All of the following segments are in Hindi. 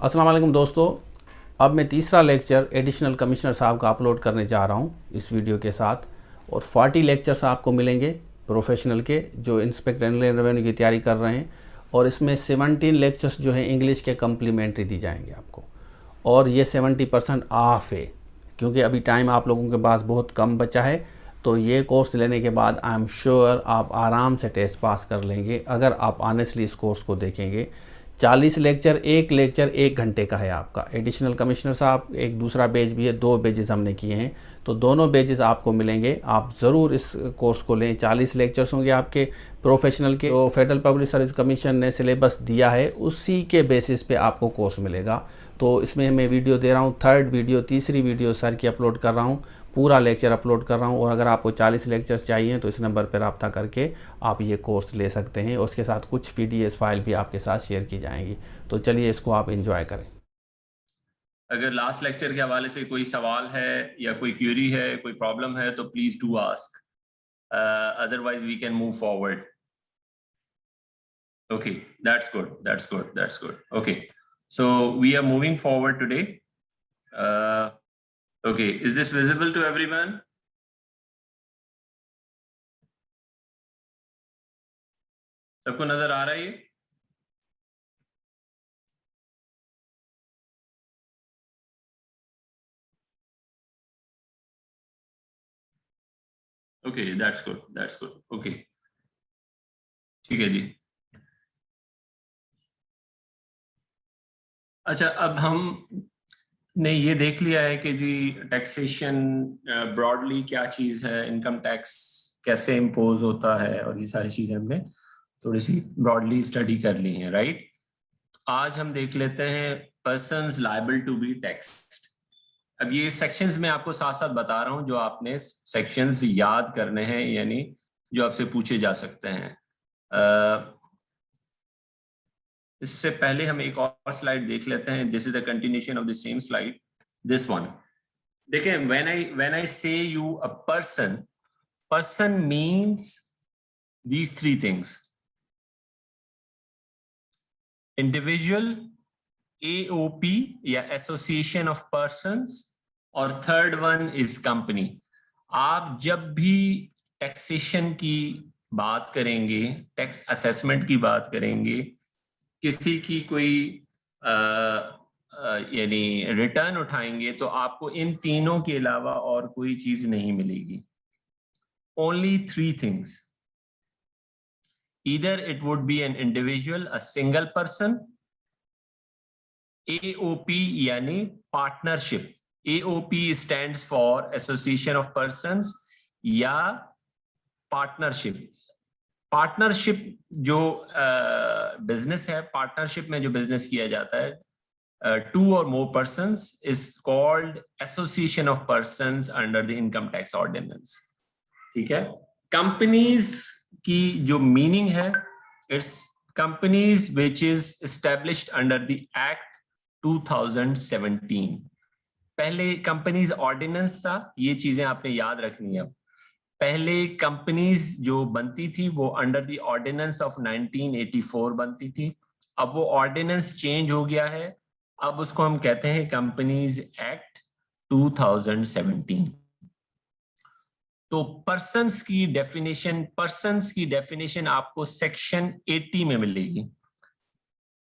अस्सलाम वालेकुम दोस्तों, अब मैं तीसरा लेक्चर एडिशनल कमिश्नर साहब का अपलोड करने जा रहा हूं इस वीडियो के साथ। और 40 लेक्चर्स आपको मिलेंगे प्रोफेशनल के जो इंस्पेक्टर इनलैंड रेवेन्यू की तैयारी कर रहे हैं। और इसमें 17 लेक्चर्स जो हैं इंग्लिश के कम्प्लीमेंट्री दी जाएंगे आपको। और ये 70% ऑफ है क्योंकि अभी टाइम आप लोगों के पास बहुत कम बचा है। तो ये कोर्स लेने के बाद आई एम श्योर आप आराम से टेस्ट पास कर लेंगे अगर आप ऑनेस्टली इस कोर्स को देखेंगे। 40 लेक्चर, एक लेक्चर 1 घंटे का है आपका। एडिशनल कमिश्नर साहब एक दूसरा बैच भी है, 2 बैचेस हमने किए हैं, तो दोनों बैचेस आपको मिलेंगे। आप ज़रूर इस कोर्स को लें। 40 लेक्चर्स होंगे आपके प्रोफेशनल के। तो फेडरल पब्लिक सर्विस कमीशन ने सिलेबस दिया है उसी के बेसिस पे आपको कोर्स मिलेगा। तो इसमें मैं वीडियो दे रहा हूँ, थर्ड वीडियो, तीसरी वीडियो सर की अपलोड कर रहा हूँ, पूरा लेक्चर अपलोड कर रहा हूँ। और अगर आपको 40 लेक्चर्स चाहिए तो इस नंबर पर रब्ता करके आप ये कोर्स ले सकते हैं। उसके साथ कुछ PDF फाइल भी आपके साथ शेयर की जाएंगी। तो चलिए इसको आप एंजॉय करें। अगर लास्ट लेक्चर के हवाले से कोई सवाल है या कोई क्यूरी है, कोई प्रॉब्लम है, तो please do ask, otherwise we can move forward. Okay, that's good, that's good, that's good. Okay, so we are moving forward today. Okay, is this visible to everyone? सबको नजर आ रहा है ये? Okay, that's good, that's good. Okay, ठीक है जी। अच्छा, अब हम ने ये देख लिया है कि जी टैक्सेशन ब्रॉडली क्या चीज है, इनकम टैक्स कैसे इम्पोज होता है, और ये सारी चीजें हमने थोड़ी सी ब्रॉडली स्टडी कर ली हैं, राइट। आज हम देख लेते हैं persons liable to be taxed. अब ये सेक्शंस में आपको साथ साथ बता रहा हूं जो आपने सेक्शंस याद करने हैं, यानी जो आपसे पूछे जा सकते हैं। इससे पहले हम एक और स्लाइड देख लेते हैं। This is the continuation of the same slide, this one. देखें, व्हेन आई से you a person, person means these 3 things: individual, AOP या एसोसिएशन ऑफ पर्संस, और थर्ड वन इज कंपनी। आप जब भी टैक्सेशन की बात करेंगे, टैक्स असेसमेंट की बात करेंगे, किसी की कोई यानी रिटर्न उठाएंगे, तो आपको इन तीनों के अलावा और कोई चीज नहीं मिलेगी। Only 3 things. Either it would be an individual, a single person, AOP यानी partnership, AOP stands for association of persons, या पार्टनरशिप। पार्टनरशिप जो बिजनेस है, पार्टनरशिप में जो बिजनेस किया जाता है, 2 or more persons is called association of persons under the income tax ordinance। ठीक है। कंपनीज की जो मीनिंग है, it's companies which is established under the act 2017। पहले कंपनीज ऑर्डिनेंस था, ये चीजें आपने याद रखनी है। पहले कंपनीज जो बनती थी वो अंडर द ऑर्डिनेंस ऑफ 1984 बनती थी। अब वो ऑर्डिनेंस चेंज हो गया है, अब उसको हम कहते हैं कंपनीज एक्ट 2017। तो पर्सन्स की डेफिनेशन आपको सेक्शन 80 में मिलेगी।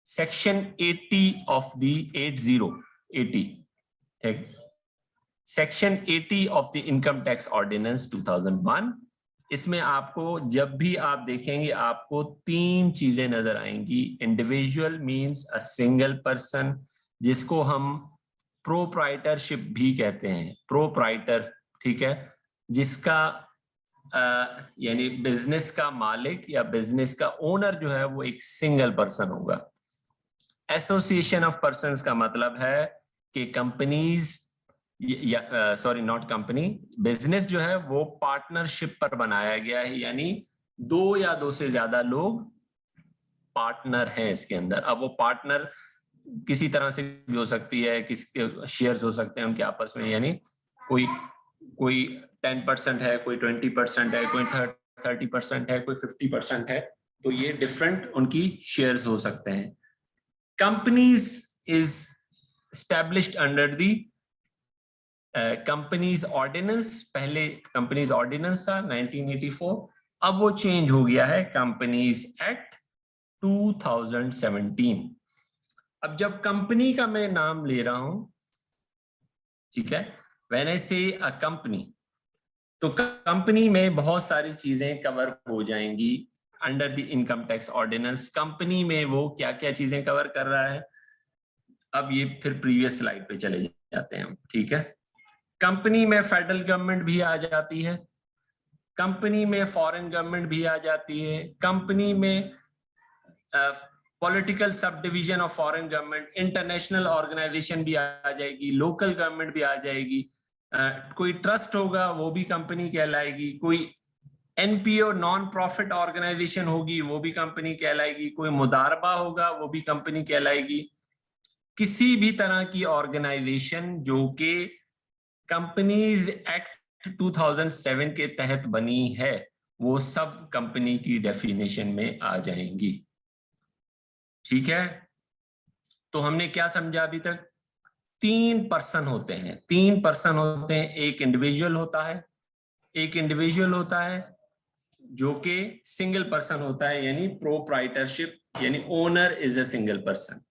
Section 80 of the 80 section 80 of the income tax ordinance 2001। इसमें आपको जब भी आप देखेंगे आपको 3 चीजें नजर आएंगी। Individual means a single person, जिसको हम प्रोप्राइटरशिप भी कहते हैं, प्रोप्राइटर, ठीक है, जिसका यानी बिजनेस का मालिक या बिजनेस का ओनर जो है वो एक सिंगल पर्सन होगा। एसोसिएशन ऑफ पर्संस का मतलब है कि कंपनीज या सॉरी नॉट कंपनी, बिजनेस जो है वो पार्टनरशिप पर बनाया गया है, यानी 2 या 2 से ज्यादा लोग पार्टनर हैं इसके अंदर। अब वो पार्टनर किसी तरह से भी हो सकती है, किसके शेयर्स हो सकते हैं उनके आपस में, यानी कोई 10% है, कोई 20% है, कोई 30% है, कोई 50% है, तो ये डिफरेंट उनकी शेयर्स हो सकते हैं। Companies is established under the companies ordinance. पहले कंपनीज ऑर्डिनेंस था 1984, अब वो चेंज हो गया है कंपनीज एक्ट 2017। अब जब कंपनी का मैं नाम ले रहा हूं, ठीक है, when I say a company, तो कंपनी में बहुत सारी चीजें कवर हो जाएंगी under the income tax ordinance. Company में वो क्या क्या चीजें कवर कर रहा है, अब ये फिर प्रीवियस स्लाइड पे चले जाते हैं हम, ठीक है। कंपनी में फेडरल गवर्नमेंट भी आ जाती है, कंपनी में फॉरेन गवर्नमेंट भी आ जाती है, कंपनी में political subdivision of foreign government, international organisation भी आ जाएगी, लोकल गवर्नमेंट भी आ जाएगी, कोई ट्रस्ट होगा वो भी कंपनी कहलाएगी, कोई एनपीओ नॉन प्रॉफिट ऑर्गेनाइजेशन होगी वो भी कंपनी कहलाएगी, कोई मुदारबा होगा वो भी कंपनी कहलाएगी। किसी भी तरह की ऑर्गेनाइजेशन जो कि कंपनीज एक्ट 2007 के तहत बनी है वो सब कंपनी की डेफिनेशन में आ जाएंगी, ठीक है। तो हमने क्या समझा अभी तक? 3 पर्सन होते हैं, 3 पर्सन होते हैं। एक इंडिविजुअल होता है, एक इंडिविजुअल होता है जो कि सिंगल पर्सन होता है, यानी प्रोप्राइटरशिप, यानी owner is a single person.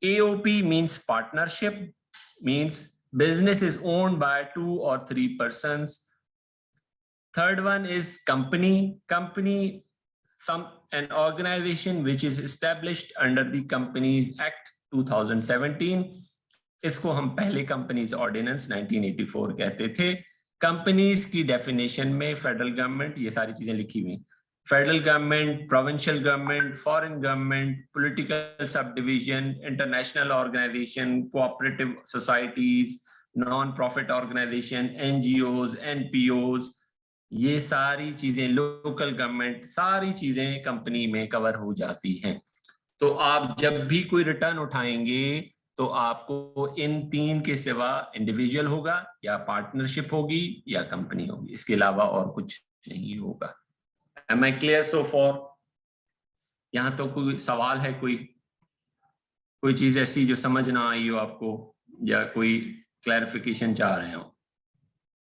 AOP means partnership, means business is owned by 2 or 3 persons. Third one is company. Company, an organization which is established under the Companies Act 2017. इसको हम पहले कंपनीज ऑर्डिनेंस 1984 कहते थे। कंपनीज की डेफिनेशन में फेडरल गवर्नमेंट, ये सारी चीजें लिखी हुई, federal government, provincial government, foreign government, political subdivision, international organisation, cooperative societies, non profit organisation, NGOs, NPOs, ये सारी चीजें, लोकल गवर्नमेंट, सारी चीजें कंपनी में कवर हो जाती हैं। तो आप जब भी कोई रिटर्न उठाएंगे तो आपको इन 3 के सिवा इंडिविजुअल होगा या पार्टनरशिप होगी या कंपनी होगी, इसके अलावा और कुछ नहीं होगा। Am I clear so far? यहाँ तो कोई सवाल है, कोई चीज ऐसी जो समझ ना आई हो आपको, या कोई क्लैरिफिकेशन चाह रहे हो?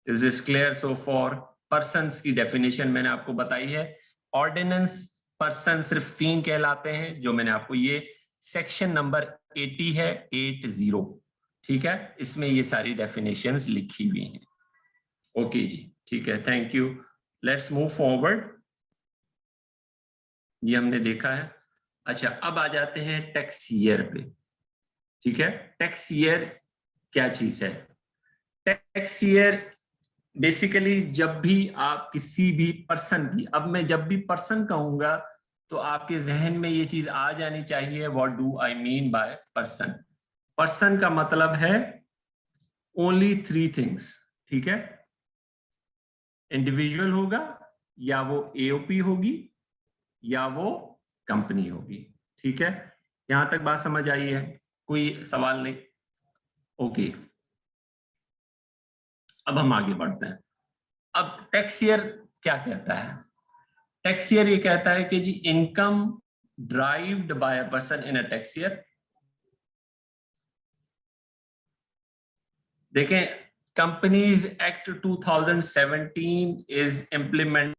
Is this clear so far? Persons की डेफिनेशन मैंने आपको बताई है। ऑर्डिनेंस पर्सन सिर्फ 3 कहलाते हैं, जो मैंने आपको, ये सेक्शन नंबर 80 है, 80, ठीक है, इसमें ये सारी डेफिनेशंस लिखी हुई हैं। ओके जी, ठीक है, thank you. Let's move forward. ये हमने देखा है। अच्छा, अब आ जाते हैं टैक्स ईयर पे, ठीक है। टैक्स ईयर क्या चीज है? टैक्स ईयर बेसिकली जब भी आप किसी भी पर्सन की, अब मैं जब भी पर्सन कहूंगा तो आपके जहन में ये चीज आ जानी चाहिए, what do I mean by person. Person का मतलब है ओनली 3 थिंग्स, ठीक है। इंडिविजुअल होगा, या वो एओपी होगी, या वो कंपनी होगी, ठीक है। यहां तक बात समझ आई है? कोई सवाल नहीं? ओके, अब हम आगे बढ़ते हैं। अब टैक्स ईयर क्या कहता है? टैक्स ईयर ये कहता है कि जी income derived by a person in a tax year. देखें, companies act 2017 is implement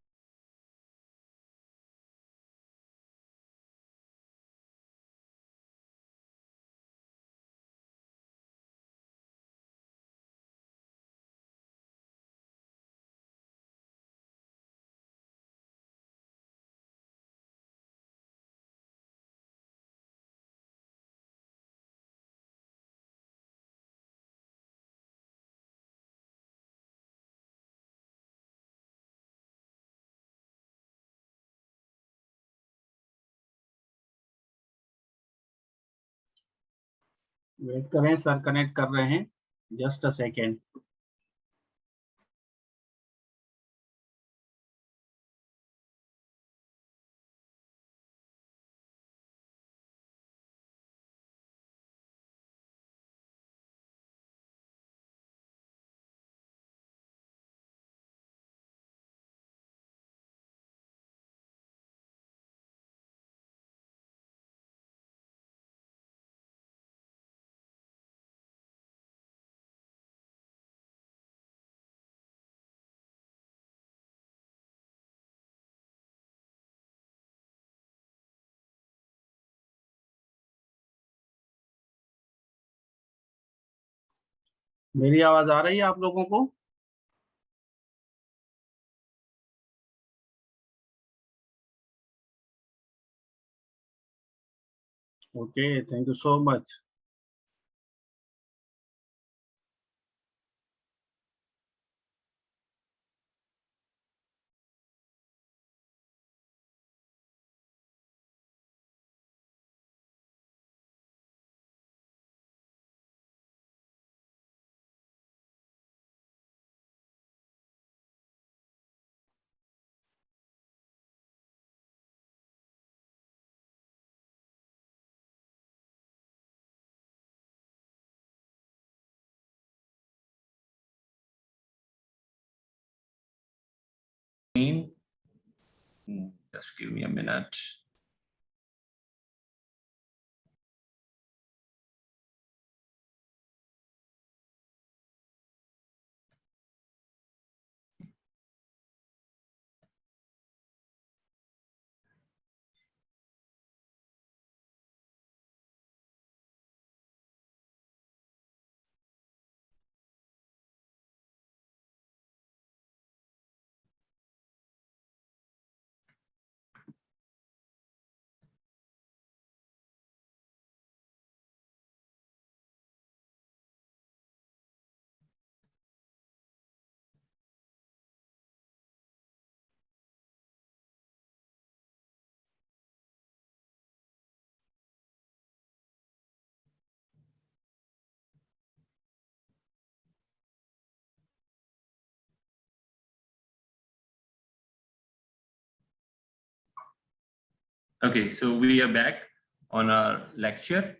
wait करें सर, कनेक्ट कर रहे हैं, जस्ट अ सेकेंड। मेरी आवाज आ रही है आप लोगों को? Okay, thank you so much. Just give me a minute. Okay, so we are back on our lecture.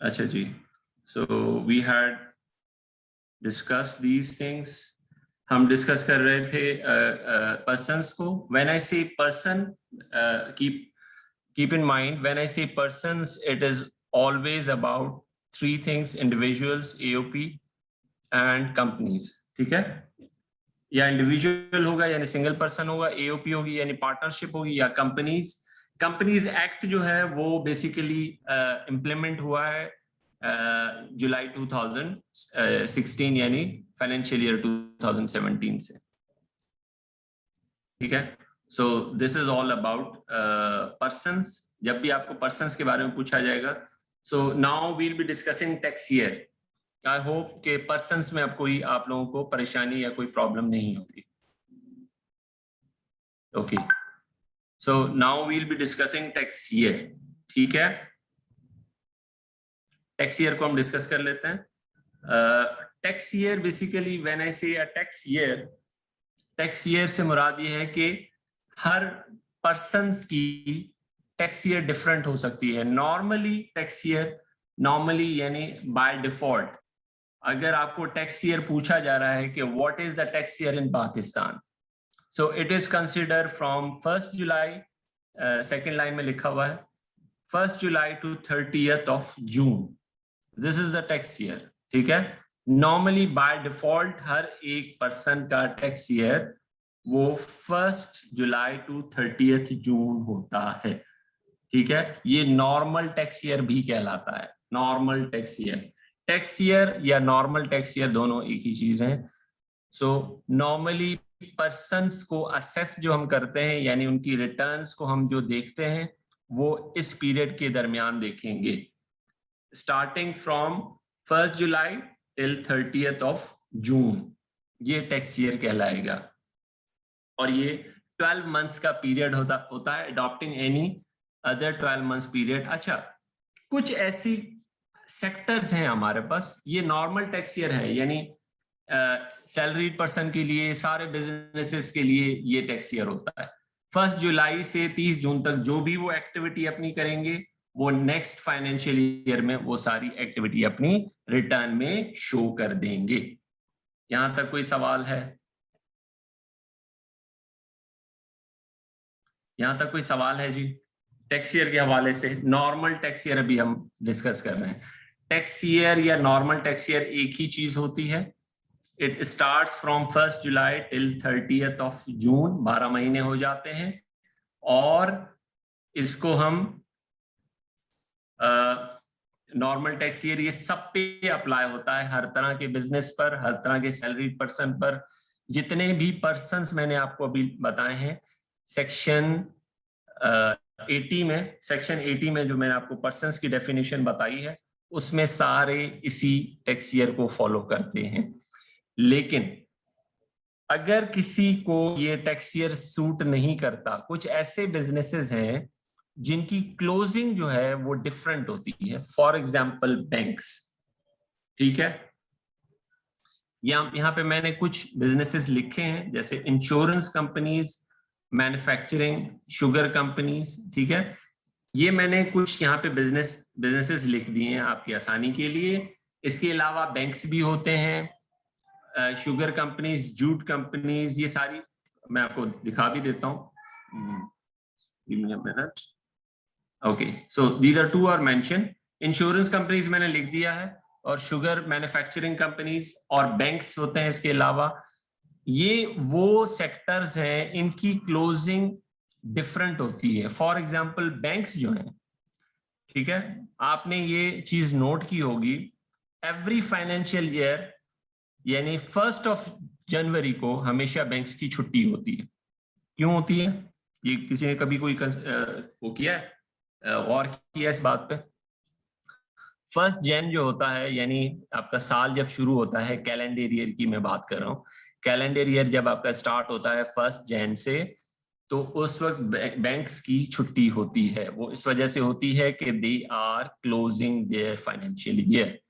Acha ji. So we had discussed these things. हम डिस्कस कर रहे थे persons को. When I say person, keep in mind, when I say persons, it is always about three things: individuals, AOP, and companies. ठीक है? या इंडिविजुअल होगा यानी सिंगल पर्सन होगा, एओपी होगी यानी पार्टनरशिप होगी, या कंपनीज एक्ट जो है वो बेसिकली इम्प्लीमेंट हुआ है जुलाई 2016 यानी फाइनेंशियल ईयर 2017 से. ठीक है? So this is all about persons. जब भी आपको पर्सन्स के बारे में पूछा जाएगा, so now we will be discussing tax year. I hope के पर्सन्स में अब कोई आप लोगों को परेशानी या कोई प्रॉब्लम नहीं होगी. Okay, so now we will be discussing tax year. ठीक है? टैक्स ईयर को हम डिस्कस कर लेते हैं. Tax year basically when I say a tax year से मुराद ये है कि हर पर्सन्स की टैक्स ईयर डिफरेंट हो सकती है. नॉर्मली टैक्स ईयर यानी बाय डिफॉल्ट अगर आपको टैक्स ईयर पूछा जा रहा है कि what is the tax year in Pakistan, so it is consider from 1 July, second line में लिखा हुआ है 1 July to 30th of June. This is the tax year. ठीक है? नॉर्मली बाय डिफॉल्ट हर एक पर्सन का टैक्स ईयर वो 1 जुलाई टू 30th June होता है. ठीक है? ये नॉर्मल टैक्स ईयर भी कहलाता है. नॉर्मल टैक्स ईयर या नॉर्मल टैक्स ईयर दोनों एक ही चीज है. सो नॉर्मली पर्सन्स को असेस जो हम करते हैं यानी उनकी रिटर्न्स को हम जो देखते हैं वो इस पीरियड के दरमियान देखेंगे, starting from 1 July till 30th of June. ये टैक्स ईयर कहलाएगा और ये 12 months का पीरियड होता है, adopting any other 12 months period. अच्छा, कुछ ऐसी सेक्टर्स हैं हमारे पास, ये नॉर्मल टैक्स ईयर है यानी सैलरीड पर्सन के लिए, सारे बिजनेसेस के लिए ये टैक्स ईयर होता है. 1 जुलाई से 30 जून तक जो भी वो एक्टिविटी अपनी करेंगे वो नेक्स्ट फाइनेंशियल ईयर में वो सारी एक्टिविटी अपनी रिटर्न में शो कर देंगे. यहां तक कोई सवाल है? यहां तक कोई सवाल है जी? टैक्स ईयर के हवाले से नॉर्मल टैक्स ईयर अभी हम डिस्कस कर रहे हैं. टैक्स ईयर या नॉर्मल टैक्स ईयर एक ही चीज होती है. It starts from 1 July till 30th of June. 12 महीने हो जाते हैं और इसको हम नॉर्मल टैक्स ईयर ये सब पे अप्लाई होता है, हर तरह के बिजनेस पर, हर तरह के सैलरी पर्सन पर, जितने भी पर्सन्स मैंने आपको अभी बताए हैं। सेक्शन 80 में जो मैंने आपको पर्सन्स की डेफिनेशन बताई है, उसमें सारे इसी टैक्स ईयर को फॉलो करते हैं। लेकिन अगर किसी को ये टैक्स ईयर सूट नहीं करता, कुछ ऐसे बिजनेसेस हैं जिनकी क्लोजिंग जो है वो डिफरेंट होती है, फॉर एग्जांपल बैंक्स, ठीक है। यहाँ पे मैंने कुछ बिजनेसेस लिखे हैं, जैसे insurance companies, manufacturing, sugar companies, ठीक है। ये मैंने कुछ यहाँ पे बिजनेसेस लिख दिए हैं आपकी आसानी के लिए। इसके अलावा बैंक्स भी होते हैं, शुगर कंपनीज, जूट कंपनीज, ये सारी मैं आपको दिखा भी देता हूँ। Give me a minute. Okay, so these are 2 are mention. Insurance companies मैंने लिख दिया है, और शुगर मैन्युफैक्चरिंग कंपनीज और बैंक्स होते हैं। इसके अलावा ये वो सेक्टर्स हैं, इनकी क्लोजिंग डिफरेंट होती है। फॉर एग्जांपल बैंक्स जो हैं, ठीक है, आपने ये चीज नोट की होगी, एवरी फाइनेंशियल ईयर यानी 1 जनवरी को हमेशा बैंक्स की छुट्टी होती है। क्यों होती है? ये किसी ने कभी कोई वो किया है, और किया इस बात पे? 1 जन जो होता है, यानी आपका साल जब शुरू होता है, कैलेंडर ईयर की मैं बात कर रहा हूँ, कैलेंडर ईयर जब आपका स्टार्ट होता है 1 जन से, तो उस वक्त बैंक्स की छुट्टी होती है। वो इस वजह से होती है कि they are closing their financial year.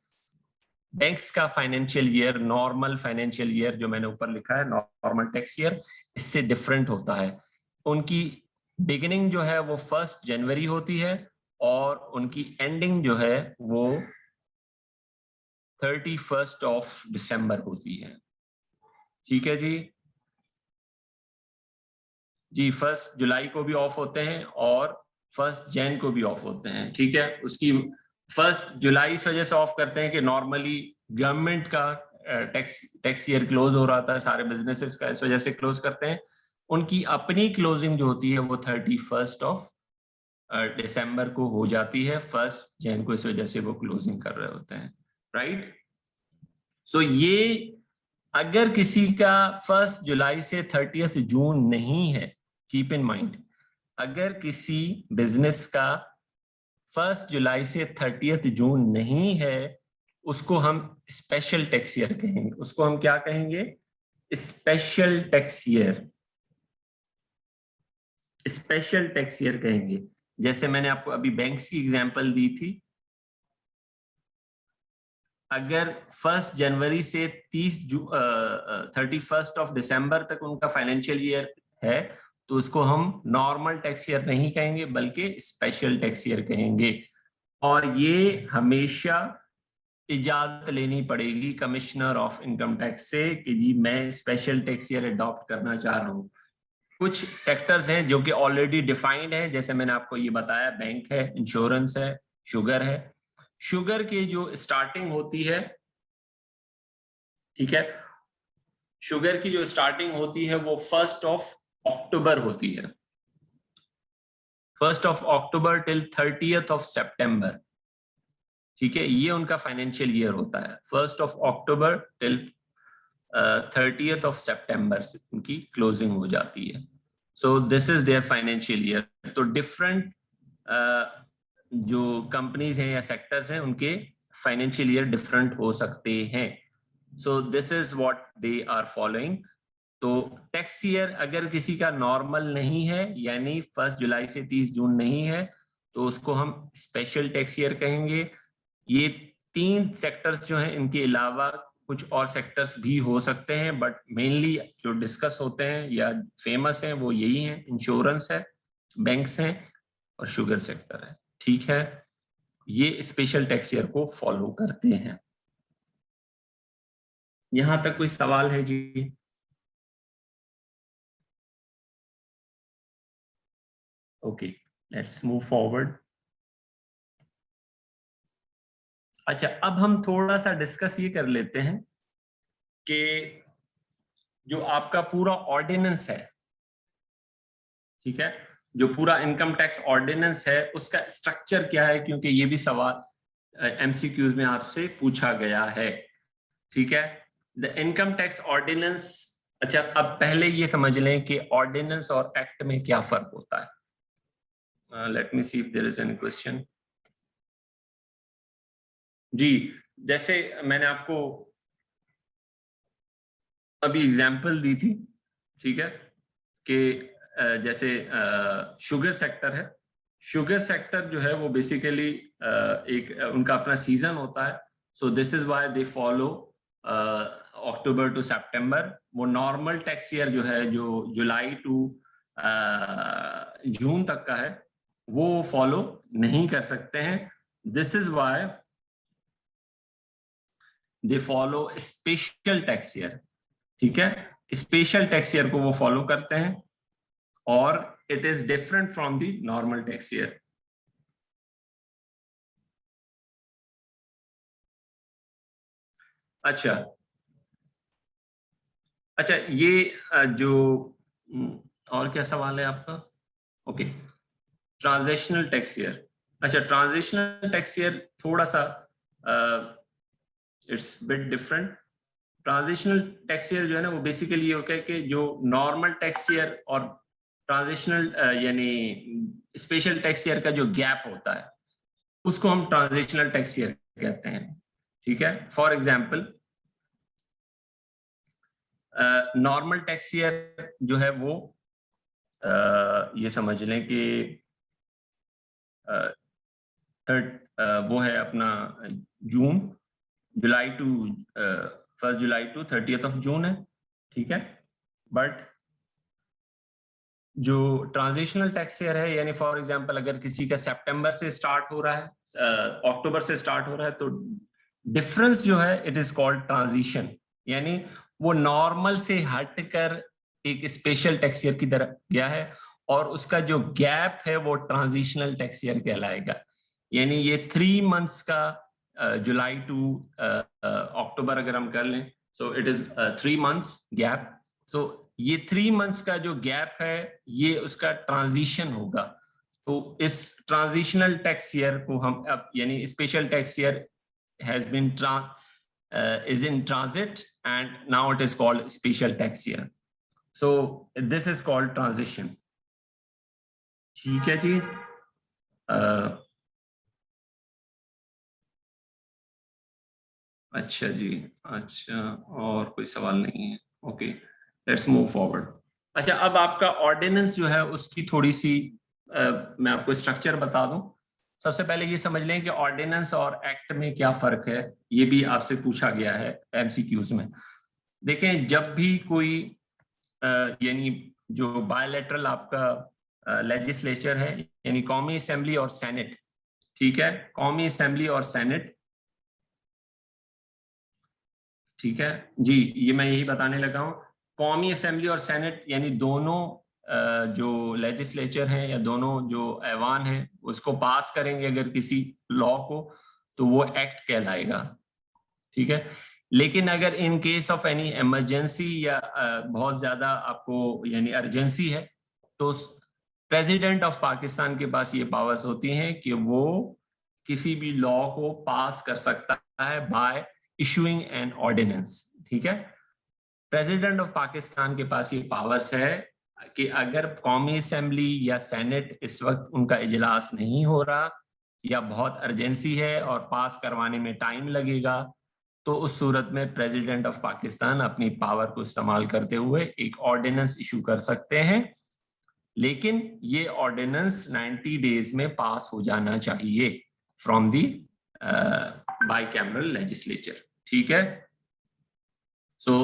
Banks का financial year, normal financial year जो मैंने ऊपर लिखा है, नॉर्मल टैक्स ईयर, इससे डिफरेंट होता है। उनकी बिगिनिंग जो है वो 1 जनवरी होती है, और उनकी एंडिंग जो है वो 31 दिसंबर होती है। ठीक है जी 1 जुलाई को भी ऑफ होते हैं और 1 जन को भी ऑफ होते हैं, ठीक है। उसकी 1 जुलाई इस वजह से ऑफ करते हैं कि नॉर्मली गवर्नमेंट का टैक्स ईयर क्लोज हो रहा था, सारे बिजनेसेस का, इस वजह से क्लोज करते हैं। उनकी अपनी क्लोजिंग जो होती है वो 31 दिसंबर को हो जाती है, 1 जन को इस वजह से वो क्लोजिंग कर रहे होते हैं, राइट। सो ये अगर किसी का 1 जुलाई से 30 जून नहीं है, कीप इन माइंड, अगर किसी बिजनेस का 1 जुलाई से 30 जून नहीं है, उसको हम स्पेशल टैक्स ईयर कहेंगे। उसको हम क्या कहेंगे? Special tax year, special tax year कहेंगे। जैसे मैंने आपको अभी बैंक्स की एग्जांपल दी थी, अगर 1 जनवरी से 31 दिसंबर तक उनका फाइनेंशियल ईयर है, तो उसको हम नॉर्मल टैक्स ईयर नहीं कहेंगे बल्कि स्पेशल टैक्स ईयर कहेंगे। और ये हमेशा इजाजत लेनी पड़ेगी कमिश्नर ऑफ इनकम टैक्स से कि जी मैं स्पेशल टैक्स ईयर अडॉप्ट करना चाह रहा हूँ। कुछ सेक्टर्स हैं जो कि ऑलरेडी डिफाइंड है, जैसे मैंने आपको ये बताया, बैंक है, इंश्योरेंस है, शुगर है। शुगर की जो स्टार्टिंग होती है, ठीक है, शुगर की जो स्टार्टिंग होती है वो 1 अक्टूबर होती है, 1 अक्टूबर टिल 30 सितंबर, ठीक है। ये उनका फाइनेंशियल ईयर होता है, 1 अक्टूबर टिल 30 सितंबर से उनकी क्लोजिंग हो जाती है। So this is there financial year. तो डिफरेंट जो कंपनीज हैं या सेक्टर्स हैं, उनके फाइनेंशियल ईयर डिफरेंट हो सकते हैं। So this is what they are following. तो टैक्स ईयर अगर किसी का नॉर्मल नहीं है, यानी 1 जुलाई से 30 जून नहीं है, तो उसको हम स्पेशल टैक्स ईयर कहेंगे। ये 3 सेक्टर्स जो हैं, इनके अलावा कुछ और सेक्टर्स भी हो सकते हैं, बट मेनली जो डिस्कस होते हैं या फेमस हैं वो यही हैं, इंश्योरेंस है, बैंक्स हैं और शुगर सेक्टर है, ठीक है। ये स्पेशल टैक्स ईयर को फॉलो करते हैं। यहां तक कोई सवाल है जी? Okay, let's move forward. अच्छा, अब हम थोड़ा सा डिस्कस ये कर लेते हैं कि जो आपका पूरा ऑर्डिनेंस है, ठीक है, जो पूरा इनकम टैक्स ऑर्डिनेंस है उसका स्ट्रक्चर क्या है, क्योंकि ये भी सवाल MCQs में आपसे पूछा गया है, ठीक है। द इनकम टैक्स ऑर्डिनेंस, अच्छा अब पहले ये समझ लें कि ऑर्डिनेंस और एक्ट में क्या फर्क होता है। Let me see if there is any question. जी, जैसे मैंने आपको अभी एग्जांपल दी थी, ठीक है, कि जैसे शुगर सेक्टर है, शुगर सेक्टर जो है वो बेसिकली एक उनका अपना सीजन होता है। So this is why they follow October to September. वो नॉर्मल टैक्स ईयर जो है, जो जुलाई टू जून तक का है, वो फॉलो नहीं कर सकते हैं। This is why they follow special tax year, ठीक है। स्पेशल टैक्स ईयर को वो फॉलो करते हैं और it is different from the normal tax year. अच्छा अच्छा, ये जो और क्या सवाल है आपका? Okay, transitional tax year. अच्छा, ट्रांजिशनल टैक्स ईयर थोड़ा सा it's bit different. Transitional tax year जो है ना, वो बेसिकली ये होता है कि जो नॉर्मल टैक्स ईयर और ट्रांजिशनल यानी स्पेशल टैक्स ईयर का जो गैप होता है, उसको हम ट्रांजिशनल टैक्स ईयर कहते हैं, ठीक है। For example, normal tax year जो है वो ये समझ लें कि वो है अपना जून, जुलाई टू 1 जुलाई टू 30 जून है, ठीक है। बट जो ट्रांजिशनल टैक्स ईयर है, यानी फॉर एग्जांपल अगर किसी का सितंबर से स्टार्ट हो रहा है, अक्टूबर से स्टार्ट हो रहा है, तो डिफरेंस जो है इट इज कॉल्ड ट्रांजिशन, यानी वो नॉर्मल से हटकर एक स्पेशल टैक्स ईयर की तरफ गया है और उसका जो गैप है वो ट्रांजिशनल टैक्स ईयर कहलाएगा। यानी ये 3 मंथ्स का जुलाई टू अक्टूबर अगर हम कर लें, सो इट इज 3 मंथ्स गैप। तो ये 3 मंथ्स का जो गैप है ये उसका ट्रांजिशन होगा। तो इस ट्रांजिशनल टैक्स ईयर को हम अब यानी special tax year has been is in transit and now it is called special tax year. So this is called transition. ठीक है जी। अच्छा जी, अच्छा और कोई सवाल नहीं है, ओके लेट्स मूव फॉरवर्ड। अच्छा, अब आपका ऑर्डिनेंस जो है उसकी थोड़ी सी मैं आपको स्ट्रक्चर बता दूं। सबसे पहले ये समझ लें कि ऑर्डिनेंस और एक्ट में क्या फर्क है, ये भी आपसे पूछा गया है एमसीक्यूज में। देखें, जब भी कोई यानी जो बायलैटरल आपका लेजिस्लेचर है, यानी कौमी असेंबली और सेनेट, ठीक है, कौमी असेंबली और सेनेट, ठीक है जी, ये मैं यही बताने लगा हूं। कौमी असेंबली और सेनेट यानी दोनों जो लेजिस्लेचर हैं या दोनों जो ऐवान हैं उसको पास करेंगे अगर किसी लॉ को, तो वो एक्ट कहलाएगा, ठीक है। लेकिन अगर in case of any emergency या बहुत ज्यादा आपको यानी अर्जेंसी है, तो प्रेसिडेंट ऑफ पाकिस्तान के पास ये पावर्स होती हैं कि वो किसी भी लॉ को पास कर सकता है बाय इशूइंग एन ऑर्डिनेंस, ठीक है। प्रेसिडेंट ऑफ पाकिस्तान के पास ये पावर्स है कि अगर कौमी असेंबली या सेनेट इस वक्त उनका इजलास नहीं हो रहा या बहुत अर्जेंसी है और पास करवाने में टाइम लगेगा, तो उस सूरत में प्रेसिडेंट ऑफ पाकिस्तान अपनी पावर को इस्तेमाल करते हुए एक ऑर्डिनेंस इशू कर सकते हैं। लेकिन ये ऑर्डिनेंस 90 डेज में पास हो जाना चाहिए फ्रॉम दी बाइकैमरल लेजिस्लेचर, ठीक है। सो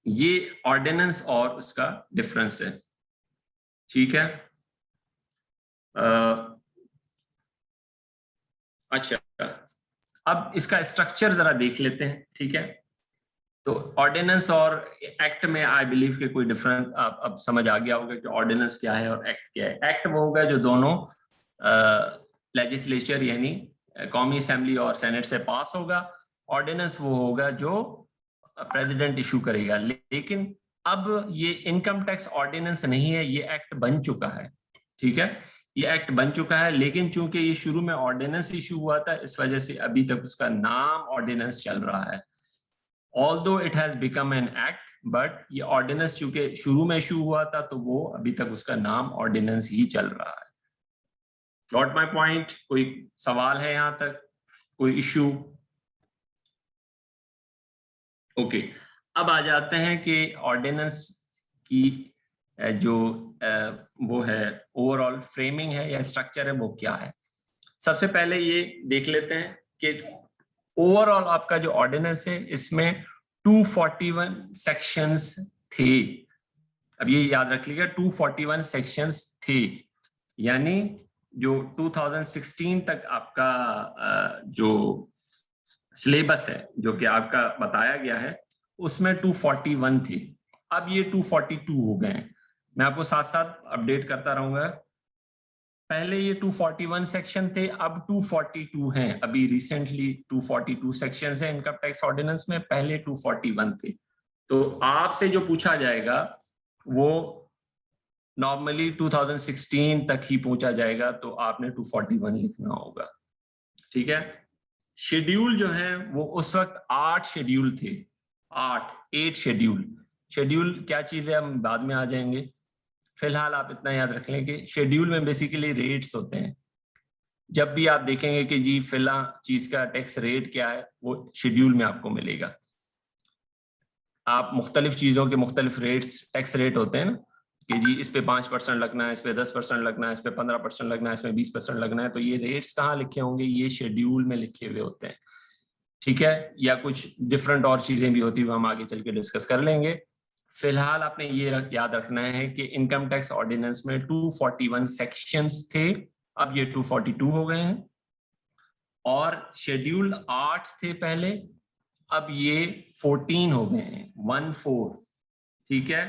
ये ऑर्डिनेंस और उसका डिफरेंस है, ठीक है। अच्छा, अब इसका स्ट्रक्चर जरा देख लेते हैं, ठीक है। तो ऑर्डिनेंस और एक्ट में आई बिलीव कि कोई डिफरेंस अब समझ आ गया होगा कि ऑर्डिनेंस क्या है और एक्ट क्या है। एक्ट वो होगा जो दोनों लेजिस्लेचर यानी कौमी असेंबली और सेनेट से पास होगा। ऑर्डिनेंस वो होगा जो प्रेसिडेंट इशू करेगा। लेकिन अब ये इनकम टैक्स ऑर्डिनेंस नहीं है, ये एक्ट बन चुका है, ठीक है। ये एक्ट बन चुका है, लेकिन चूंकि ये शुरू में ऑर्डिनेंस इशू हुआ था, इस वजह से अभी तक उसका नाम ऑर्डिनेंस चल रहा है। Although it has become an act, but ये ऑर्डिनेंस चूंकि शुरू में इशू हुआ था, तो वो अभी तक उसका नाम ऑर्डिनेंस ही चल रहा है। Got my point? कोई सवाल है यहाँ तक, कोई इशू? ओके, अब आ जाते हैं कि ऑर्डिनेंस की जो वो है ओवरऑल फ्रेमिंग है या स्ट्रक्चर है, वो क्या है। सबसे पहले ये देख लेते हैं कि ओवरऑल आपका जो ऑर्डिनेंस है, इसमें 241 सेक्शंस थे। अब ये याद रख लीजिएगा, 241 सेक्शंस थे, यानी जो 2016 तक आपका जो सिलेबस है, जो कि आपका बताया गया है, उसमें 241 थे। अब ये 242 हो गए हैं। मैं आपको साथ साथ अपडेट करता रहूंगा। पहले ये 241 सेक्शन थे, अब 242 हैं। अभी रिसेंटली 242 सेक्शंस हैं इनकम टैक्स ऑर्डिनेंस में, पहले 241 थे। तो आपसे जो पूछा जाएगा वो नॉर्मली 2016 तक ही पूछा जाएगा, तो आपने 241 लिखना होगा। ठीक है। शेड्यूल जो है वो उस वक्त 8 शेड्यूल थे। 8 शेड्यूल। शेड्यूल क्या चीज है हम बाद में आ जाएंगे। फिलहाल आप इतना याद रख लें कि शेड्यूल में बेसिकली रेट्स होते हैं। जब भी आप देखेंगे कि जी फिलहाल चीज का टैक्स रेट क्या है, वो शेड्यूल में आपको मिलेगा। आप मुख्तलिफ चीजों के मुख्तलिफ रेट्स, टैक्स रेट होते हैं ना, कि जी इस पे 5% लगना है, इस पे 10% लगना है, इस पे 15% लगना है, इसमें 20% लगना है। तो ये रेट्स कहाँ लिखे होंगे? ये शेड्यूल में लिखे हुए होते हैं। ठीक है। या कुछ डिफरेंट और चीजें भी होती है, वो हम आगे चल के डिस्कस कर लेंगे। फिलहाल आपने ये याद रखना है कि इनकम टैक्स ऑर्डिनेंस में 241 सेक्शंस थे, अब ये 242 हो गए हैं। और शेड्यूल 8 थे पहले, अब ये 14 हो गए हैं, 14। ठीक है।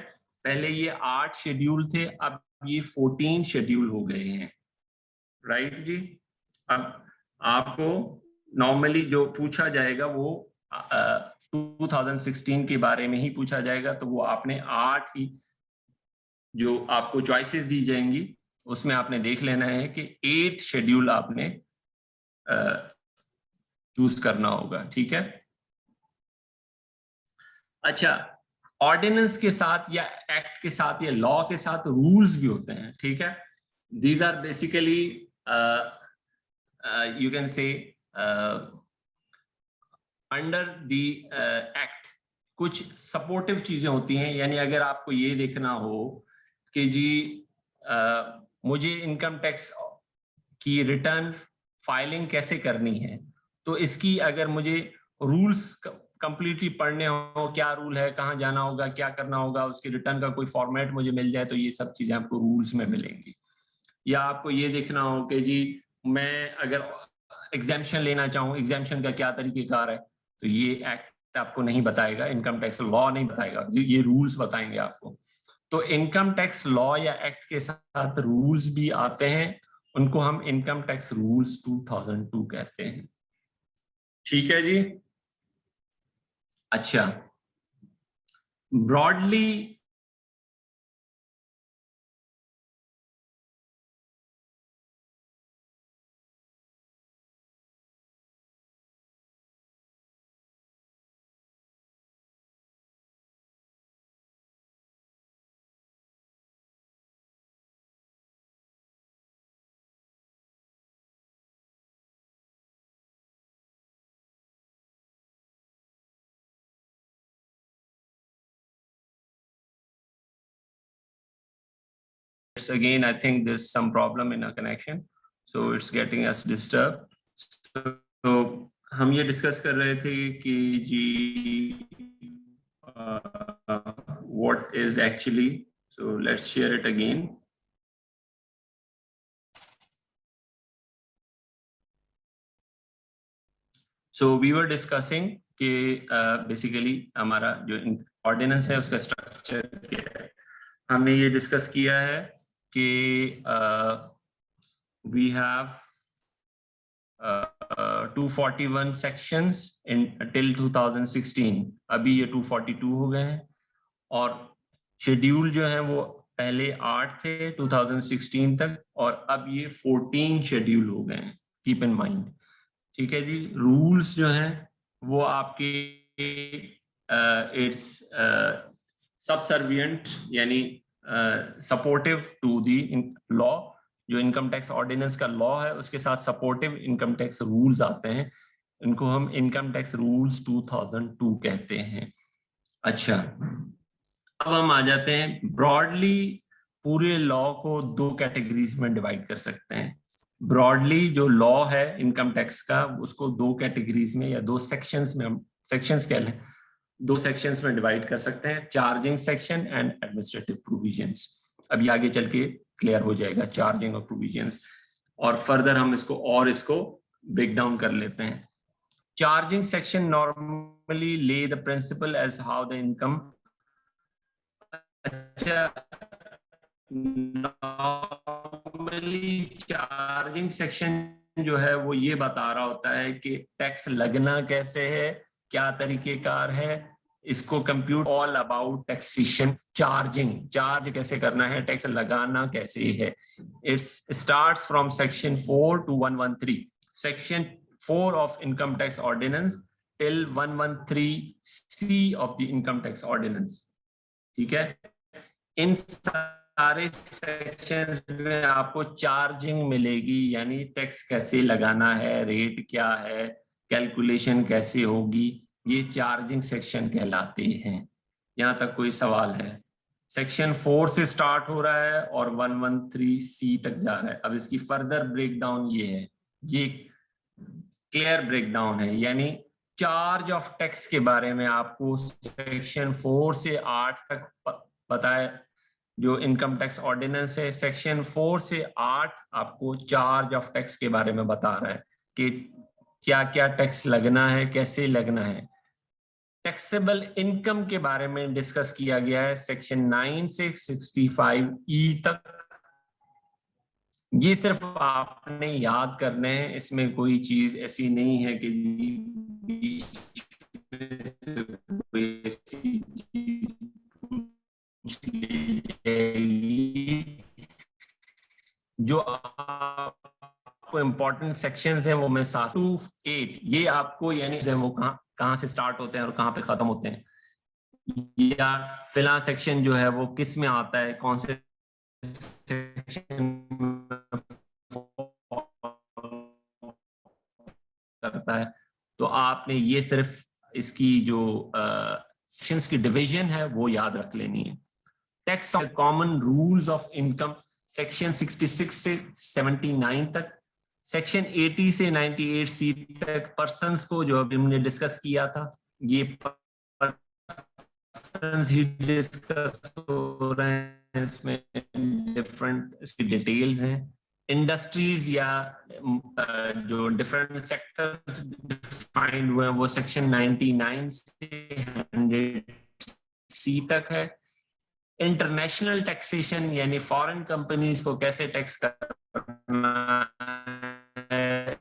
पहले ये 8 शेड्यूल थे, अब ये 14 शेड्यूल हो गए हैं। राइट जी। अब आपको नॉर्मली जो पूछा जाएगा वो 2016 के बारे में ही पूछा जाएगा, तो वो आपने 8 ही जो आपको चॉइसेस दी जाएंगी, उसमें आपने देख लेना है कि 8 शेड्यूल आपने चूज करना होगा। ठीक है। अच्छा, ऑर्डिनेंस के साथ या एक्ट के साथ या लॉ के साथ रूल्स भी होते हैं। ठीक है। These are basically you can say under the act कुछ सपोर्टिव चीजें होती हैं। यानी अगर आपको ये देखना हो कि जी मुझे इनकम टैक्स की रिटर्न फाइलिंग कैसे करनी है, तो इसकी अगर मुझे रूल्स कंप्लीटली पढ़ने हो, क्या रूल है, कहाँ जाना होगा, क्या करना होगा, उसकी रिटर्न का कोई फॉर्मेट मुझे मिल जाए, तो ये सब चीजें आपको रूल्स में मिलेंगी। या आपको ये देखना हो कि जी मैं अगर एग्जेम्पशन लेना चाहूँ, एग्जेम्पशन का क्या तरीकेकार है, तो ये एक्ट आपको नहीं बताएगा, इनकम टैक्स लॉ नहीं बताएगा, ये रूल्स बताएंगे आपको। तो इनकम टैक्स लॉ या एक्ट के साथ रूल्स भी आते हैं, उनको हम इनकम टैक्स रूल्स 2002 कहते हैं। ठीक है जी। अच्छा, broadly again, I think there's some problem in our connection, so it's getting us disturbed. So हम ये डिस्कस कर रहे थे कि जी what is actually, so let's share it again. So we were discussing कि बेसिकली हमारा जो ऑर्डिनेंस है उसका स्ट्रक्चर क्या है। हमने ये डिस्कस किया है कि we have 241 sections in till 2016, अभी ये 242 हो गए हैं। और शेड्यूल जो है वो पहले 8 थे 2016 तक, और अब ये 14 शेड्यूल हो गए हैं, कीप इन माइंड। ठीक है जी। रूल्स जो हैं वो आपके इट्स सबसर्विएंट यानी सपोर्टिव टू दी लॉ। जो इनकम टैक्स ऑर्डिनेंस का लॉ है उसके साथ सपोर्टिव इनकम टैक्स रूल्स आते हैं, इनको हम इनकम टैक्स रूल्स 2002 कहते हैं। अच्छा, अब हम आ जाते हैं ब्रॉडली, पूरे लॉ को दो कैटेगरीज में डिवाइड कर सकते हैं। ब्रॉडली जो लॉ है इनकम टैक्स का, उसको दो कैटेगरीज में या दो सेक्शंस में, हम सेक्शंस कह लें, दो सेक्शंस में डिवाइड कर सकते हैं, charging section and administrative provisions. अभी आगे चल के क्लियर हो जाएगा चार्जिंग और प्रोविजंस, और फर्दर हम इसको ब्रेक डाउन कर लेते हैं। चार्जिंग सेक्शन नॉर्मली ले the principle as how the income, अच्छा, नॉर्मली चार्जिंग सेक्शन जो है वो ये बता रहा होता है कि टैक्स लगना कैसे है, क्या तरीकेकार है, इसको compute all about taxation, charge कैसे करना है, टैक्स लगाना कैसे है। It's starts from section 4 to 113, section 4 of income tax ordinance till 113C of the income tax ordinance. ठीक है, इन सारे सेक्शंस में आपको चार्जिंग मिलेगी, यानी टैक्स कैसे लगाना है, रेट क्या है, कैलकुलेशन कैसे होगी, ये चार्जिंग सेक्शन कहलाते हैं। यहां तक कोई सवाल है? सेक्शन 4 से स्टार्ट हो रहा है और 113C तक जा रहा है। अब इसकी फर्दर ब्रेकडाउन ये है, ये क्लियर ब्रेकडाउन है, यानी चार्ज ऑफ टैक्स के बारे में आपको सेक्शन 4 से 8 तक पता है। जो इनकम टैक्स ऑर्डिनेंस है सेक्शन 4 से 8 आपको चार्ज ऑफ टैक्स के बारे में बता रहा है कि क्या क्या टैक्स लगना है, कैसे लगना है। टैक्सेबल इनकम के बारे में डिस्कस किया गया है सेक्शन 9 से 65E तक। ये सिर्फ आपने याद करने हैं, इसमें कोई चीज ऐसी नहीं है कि कोई ऐसी चीज जो आपको इम्पोर्टेंट सेक्शंस हैं वो मैं 7 to 8 ये आपको यानी वो कहाँ से स्टार्ट होते हैं और कहाँ पे खत्म होते हैं, या फिलहाल सेक्शन जो है वो किस में आता है, कौन से सेक्शन करता है। तो आपने ये सिर्फ इसकी जो सेक्शंस की डिवीजन है वो याद रख लेनी है। Tax common rules of income section 66 से 79 तक, सेक्शन 80 से 98C तक पर्सन्स को जो अभी हमने डिस्कस किया था, ये पर्सन्स ही डिस्कस हो रहे हैं, इसमें डिफरेंट इसकी डिटेल्स हैं। इंडस्ट्रीज या जो डिफरेंट सेक्टर्स डिफाइंड हुए हैं वो सेक्शन 99 से 100C तक है। इंटरनेशनल टैक्सेशन यानी फॉरेन कंपनीज को कैसे टैक्स करना है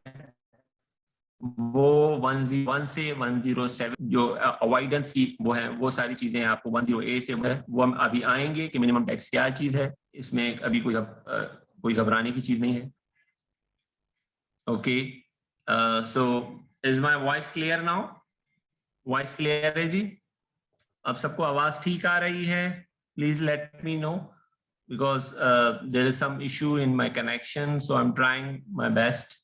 वो 101 से 107, जो अवॉइडेंस की वो है, वो सारी चीजें आपको 108 से वो हम अभी आएंगे कि मिनिमम टैक्स क्या चीज है, इसमें अभी कोई घबराने की चीज नहीं है। Okay, so is my voice clear now? Voice clear है जी? अब सबको आवाज ठीक आ रही है? Please let me know, because there is some issue in my connection, so I'm trying my best.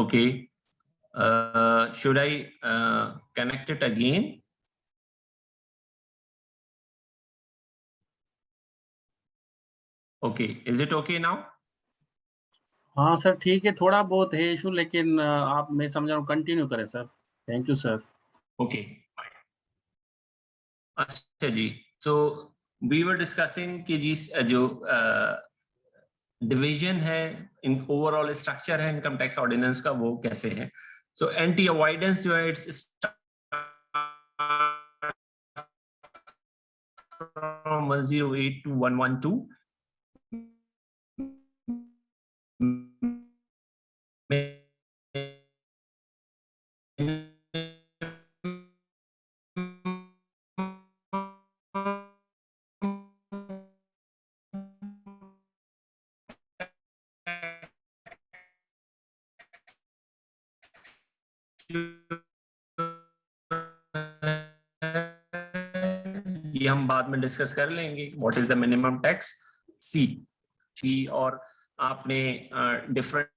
Okay, should I connect it again? Okay, is it okay now? हाँ सर ठीक है, थोड़ा बहुत है इशू, लेकिन आप, मैं समझ रहा हूँ, कंटिन्यू करें sir. Thank you sir. Okay, अच्छा जी, तो we were discussing कि जी जो डिवीजन है, इन ओवरऑल स्ट्रक्चर है इनकम टैक्स ऑर्डिनेंस का वो कैसे है। सो एंटी अवॉइडेंस जो है इट्स from 108 to 112 में ये हम बाद में डिस्कस कर लेंगे, what is the minimum tax C और आपने different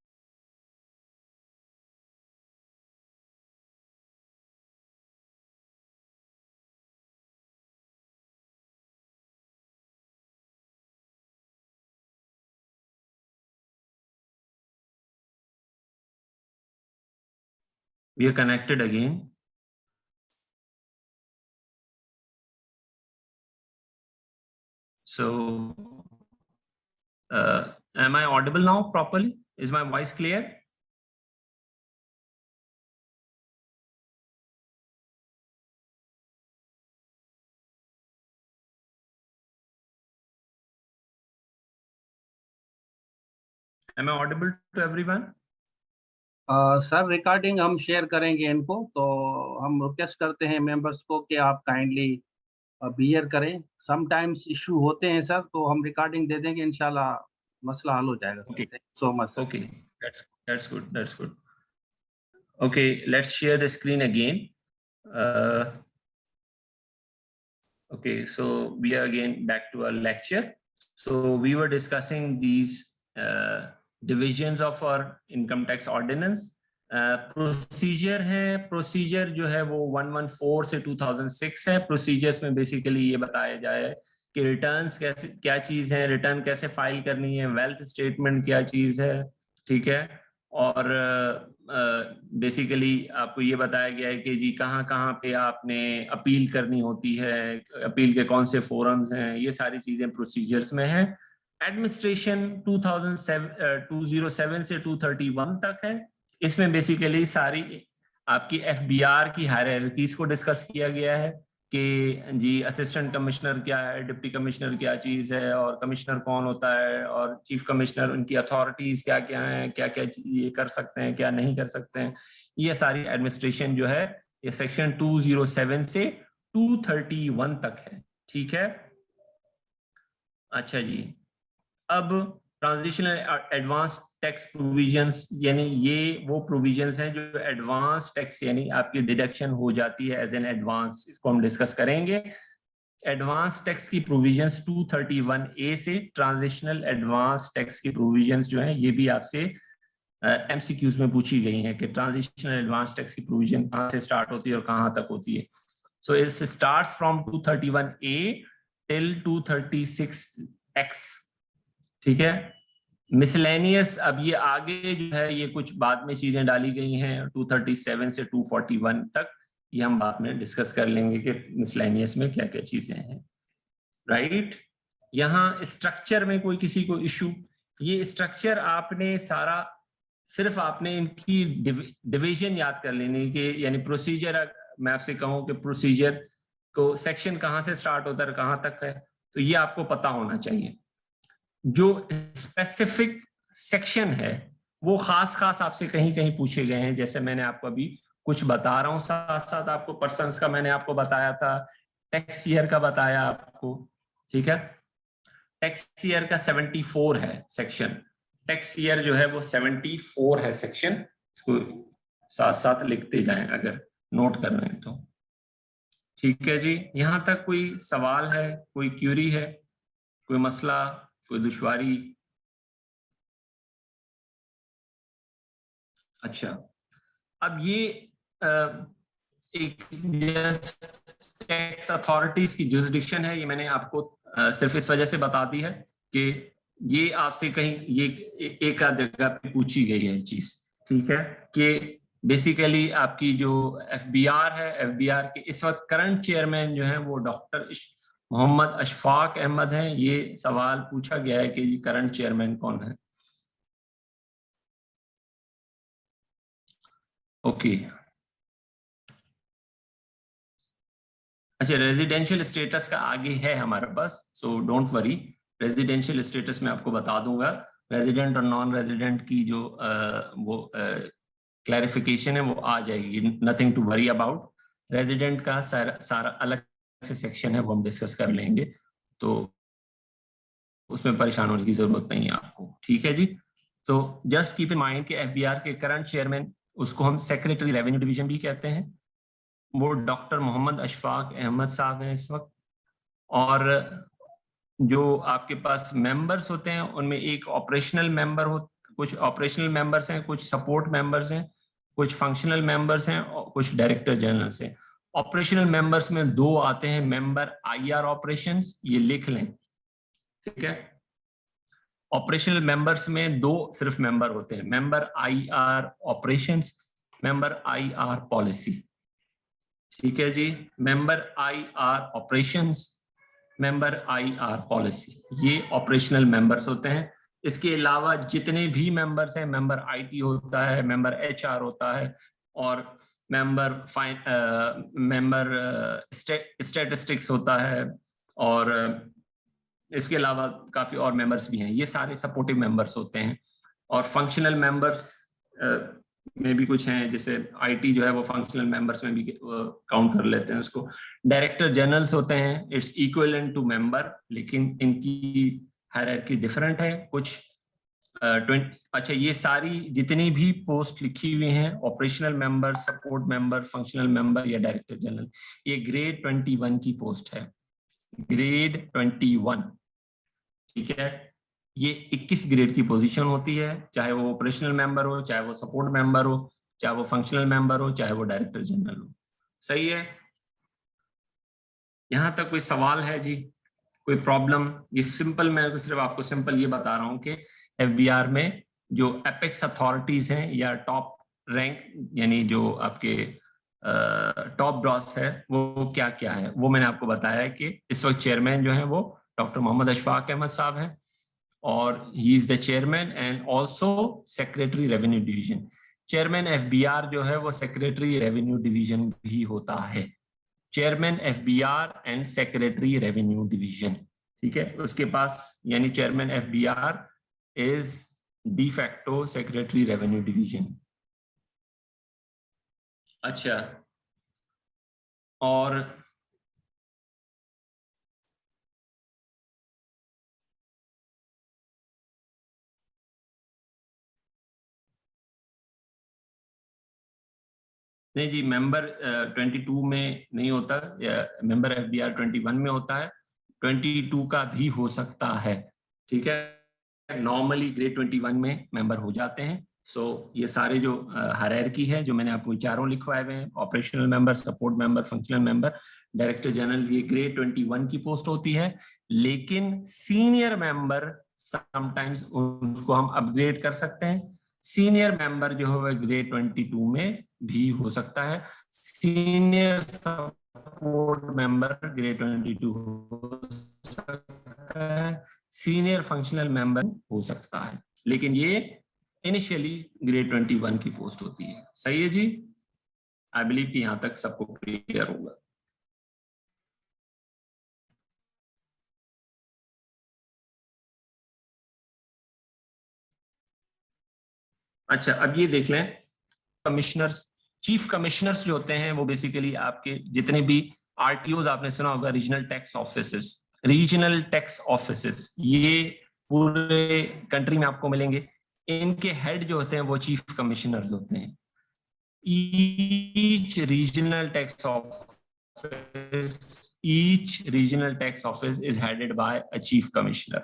we are connected again. So am I audible now properly? Is my voice clear? Am I audible to everyone? Sir recording हम शेयर करेंगे इनको, तो हम रिक्वेस्ट करते हैं मेंबर्स को कि आप काइंडली बियर करें। समटाइम्स इशू होते हैं सर, तो हम रिकॉर्डिंग दे देंगे, इंशाल्लाह मसला हल हो जाएगा sir. Okay. Thank you so much sir. Okay, that's good. That's good. Okay, let's share the screen again. Okay, so we are again back to our lecture. So we were discussing these divisions of our income tax ordinance. Procedure है, प्रोसीजर जो है वो 114 से 2006 है। प्रोसीजर्स में बेसिकली ये बताया जाए कि रिटर्न्स कैसे, क्या चीज है, रिटर्न कैसे फाइल करनी है, वेल्थ स्टेटमेंट क्या चीज है, ठीक है। और बेसिकली आपको ये बताया गया है कि जी कहाँ कहाँ पे आपने अपील करनी होती है, अपील के कौन से फोरम्स हैं, ये सारी चीजें प्रोसीजर्स में है। एडमिनिस्ट्रेशन 207 से 231 तक है। इसमें बेसिकली सारी आपकी एफबीआर की हायरार्कीज को डिस्कस किया गया है कि जी असिस्टेंट कमिश्नर क्या है, डिप्टी कमिश्नर क्या चीज है, और कमिश्नर कौन होता है, और चीफ कमिश्नर उनकी अथॉरिटीज क्या क्या हैं, क्या क्या ये कर सकते हैं, क्या नहीं कर सकते हैं। ये सारी एडमिनिस्ट्रेशन जो है ये सेक्शन 207 से 231 तक है, ठीक है। अच्छा जी, अब ट्रांजिशनल एडवांस टैक्स प्रोविजंस, यानी ये वो प्रोविजंस हैं जो एडवांस टैक्स यानी आपकी डिडक्शन हो जाती है एज एन एडवांस, इसको हम डिस्कस करेंगे। एडवांस टैक्स की प्रोविजंस 231A से ट्रांजिशनल एडवांस टैक्स की प्रोविजंस जो हैं ये भी आपसे एमसीक्यूज में पूछी गई हैं कि ट्रांजिशनल एडवांस टैक्स की प्रोविजन कहाँ से स्टार्ट होती है और कहाँ तक होती है। So it starts from 231A till 236X, ठीक है। मिसलेनियस, अब ये आगे जो है ये कुछ बाद में चीजें डाली गई हैं 237 से 241 तक, ये हम बाद में डिस्कस कर लेंगे कि मिसलेनियस में क्या क्या चीजें हैं, राइट। यहाँ स्ट्रक्चर में कोई किसी को इशू, ये स्ट्रक्चर आपने सारा, सिर्फ आपने इनकी डिवीजन याद कर लेनी कि यानी प्रोसीजर, मैं आपसे कहूँ कि प्रोसीजर को सेक्शन कहाँ से स्टार्ट होता है कहाँ तक है, तो ये आपको पता होना चाहिए। जो स्पेसिफिक सेक्शन है वो खास खास आपसे कहीं कहीं पूछे गए हैं, जैसे मैंने आपको अभी कुछ बता रहा हूँ, साथ साथ आपको पर्सन्स का मैंने आपको बताया था, टैक्स ईयर का बताया आपको, ठीक है। टैक्स ईयर का 74 है सेक्शन, टैक्स ईयर जो है वो 74 है सेक्शन, इसको साथ साथ लिखते जाएं अगर नोट कर रहे हैं तो, ठीक है जी। यहां तक कोई सवाल है, कोई क्यूरी है, कोई मसला, कोई दुश्वारी? अच्छा, अब ये एक टैक्स अथॉरिटीज की जुरिसडिक्शन है, ये मैंने आपको सिर्फ इस वजह से बता दी है कि ये आपसे कहीं ये एक आध जगह पे पूछी गई है चीज, ठीक है। कि बेसिकली आपकी जो एफबीआर है, एफबीआर के इस वक्त करंट चेयरमैन जो है वो डॉक्टर मोहम्मद अशफाक अहमद हैं। ये सवाल पूछा गया है कि करंट चेयरमैन कौन है। ओके, अच्छा, रेजिडेंशियल स्टेटस का आगे है हमारे पास, so don't worry, residential status में आपको बता दूंगा। रेजिडेंट और नॉन रेजिडेंट की जो वो क्लैरिफिकेशन है वो आ जाएगी, nothing to worry about. Resident का सारा अलग से सेक्शन है, वो हम डिस्कस कर लेंगे, तो उसमें परेशान होने की जरूरत नहीं है आपको, ठीक है जी। So just keep in mind कि एफबीआर के करंट चेयरमैन उसको हम सेक्रेटरी रेवेन्यू डिवीजन भी कहते हैं। वो डॉक्टर मोहम्मद अशफाक अहमद साहब हैं इस वक्त। और जो आपके पास मेंबर्स होते हैं उनमें एक ऑपरेशनल मेंबर हो, कुछ ऑपरेशनल मेंबर्स हैं, कुछ सपोर्ट मेंबर्स हैं, कुछ फंक्शनल मेंबर्स हैं और कुछ डायरेक्टर जनरल्स हैं। ऑपरेशनल मेंबर्स में 2 आते हैं, मेंबर आईआर ऑपरेशंस, ये लिख लें, ठीक है। ऑपरेशनल मेंबर्स में 2 सिर्फ मेंबर होते हैं, member IR operations, member IR policy, ठीक है जी। Member IR operations, member IR policy, ये ऑपरेशनल मेंबर्स होते हैं। इसके अलावा जितने भी मेंबर्स हैं, मेंबर आईटी होता है, मेंबर एचआर होता है, और मेंबर स्टैटिस्टिक्स होता है, और इसके अलावा काफी और मेंबर्स भी हैं। ये सारे सपोर्टिव मेंबर्स होते हैं। और फंक्शनल मेंबर्स में भी कुछ हैं, जैसे आईटी जो है वो फंक्शनल मेंबर्स में भी काउंट कर लेते हैं उसको। डायरेक्टर जनरल्स होते हैं, इट्स इक्विवेलेंट टू मेंबर, लेकिन इनकी हायरार्की डिफरेंट है कुछ। अच्छा, ये सारी जितनी भी पोस्ट लिखी हुई हैं, operational member, support member, functional member या डायरेक्टर जनरल, ये ग्रेड 21 की पोस्ट है, ग्रेड 21, ठीक है। ये 21 ग्रेड की पोजीशन होती है, चाहे वो ऑपरेशनल मेंबर हो, चाहे वो सपोर्ट मेंबर हो, चाहे वो फंक्शनल मेंबर हो, चाहे वो डायरेक्टर जनरल हो। सही है, यहां तक कोई सवाल है जी, कोई प्रॉब्लम? ये सिंपल, मैं तो सिर्फ आपको सिंपल ये बता रहा हूं कि एफबीआर में जो एपेक्स अथॉरिटीज हैं या टॉप रैंक, यानी जो आपके टॉप ब्रॉस है, वो क्या क्या है, वो मैंने आपको बताया है कि इस वक्त चेयरमैन जो है वो डॉक्टर मोहम्मद अशफाक अहमद साहब हैं, और he is the chairman and also secretary revenue division. Chairman FBR जो है वो सेक्रेटरी रेवेन्यू डिवीजन भी होता है, chairman FBR and secretary revenue division, ठीक है। उसके पास यानी chairman FBR is de facto secretary revenue division. अच्छा, और नहीं जी, मेंबर 22 में नहीं होता, मेंबर एफबीआर 21 में होता है, 22 का भी हो सकता है, ठीक है। नॉर्मली ग्रेड 21 में मेंबर हो जाते हैं। सो ये सारे जो हायरार्की है जो मैंने आपको चारों लिखवाए हुए हैं, operational member, support member, functional member, director general, ये ग्रेड 21 की पोस्ट होती है। लेकिन सीनियर मेंबर समटाइम्स उसको हम अपग्रेड कर सकते हैं, सीनियर मेंबर जो है वह ग्रेड 22 में भी हो सकता है, सीनियर सपोर्ट मेंबर ग्रेड 22 हो सकता है, सीनियर फंक्शनल मेंबर हो सकता है, लेकिन ये इनिशियली ग्रेड 21 की पोस्ट होती है। सही है जी, आई बिलीव कि यहां तक सबको क्लियर होगा। अच्छा, अब ये देख लें, कमिश्नर्स, चीफ कमिश्नर्स जो होते हैं वो बेसिकली आपके जितने भी आरटीओज आपने सुना होगा, regional tax offices, regional tax offices, ये पूरे कंट्री में आपको मिलेंगे। इनके हेड जो होते हैं वो चीफ कमिश्नर्स होते हैं। Each regional tax office is headed by a chief commissioner,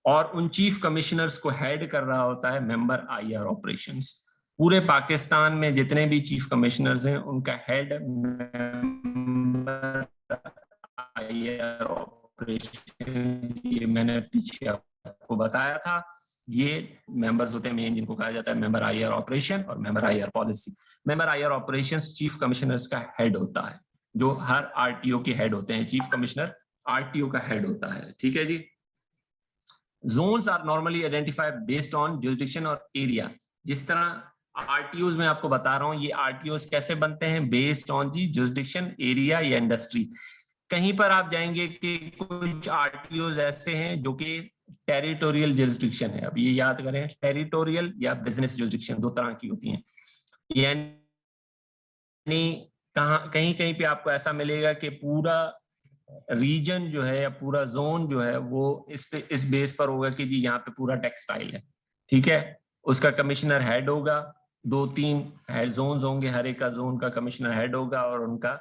और उन चीफ कमिश्नर्स को हेड कर रहा होता है मेंबर आईआर ऑपरेशंस। पूरे पाकिस्तान में जितने भी चीफ कमिश्नर्स हैं उनका हेड मेंबर आईआर ऑपरेशन, ये मैंने पीछे आपको बताया था। ये मेंबर्स होते हैं मेन, जिनको कहा जाता है मेंबर आईआर ऑपरेशन और member IR policy. Member IR operations chief commissioners का हेड होता है, जो हर आरटीओ के हेड होते हैं। चीफ कमिश्नर आरटीओ का हेड होता है, ठीक है जी। Zones are normally identified based on jurisdiction और area। जिस तरह आरटीओज में आपको बता रहा हूं, ये आरटीओज कैसे बनते हैं, बेस्ड ऑन जी जुरिस्डिक्शन, एरिया या इंडस्ट्री। कहीं पर आप जाएंगे कि कुछ आरटीओज ऐसे हैं जो कि टेरिटोरियल जुरिस्डिक्शन है। अब ये याद करें, टेरिटोरियल या बिजनेस जुरिस्डिक्शन दो तरह की होती हैं। यानी कहीं कहीं पे आपको ऐसा मिलेगा कि पूरा रीजन जो है या पूरा जोन जो है वो इस बेस पर होगा कि जी यहाँ पे पूरा टेक्सटाइल है, ठीक है, उसका कमिश्नर हेड होगा, 2-3 जोन्स होंगे, हर एक का जोन का कमिश्नर हेड होगा और उनका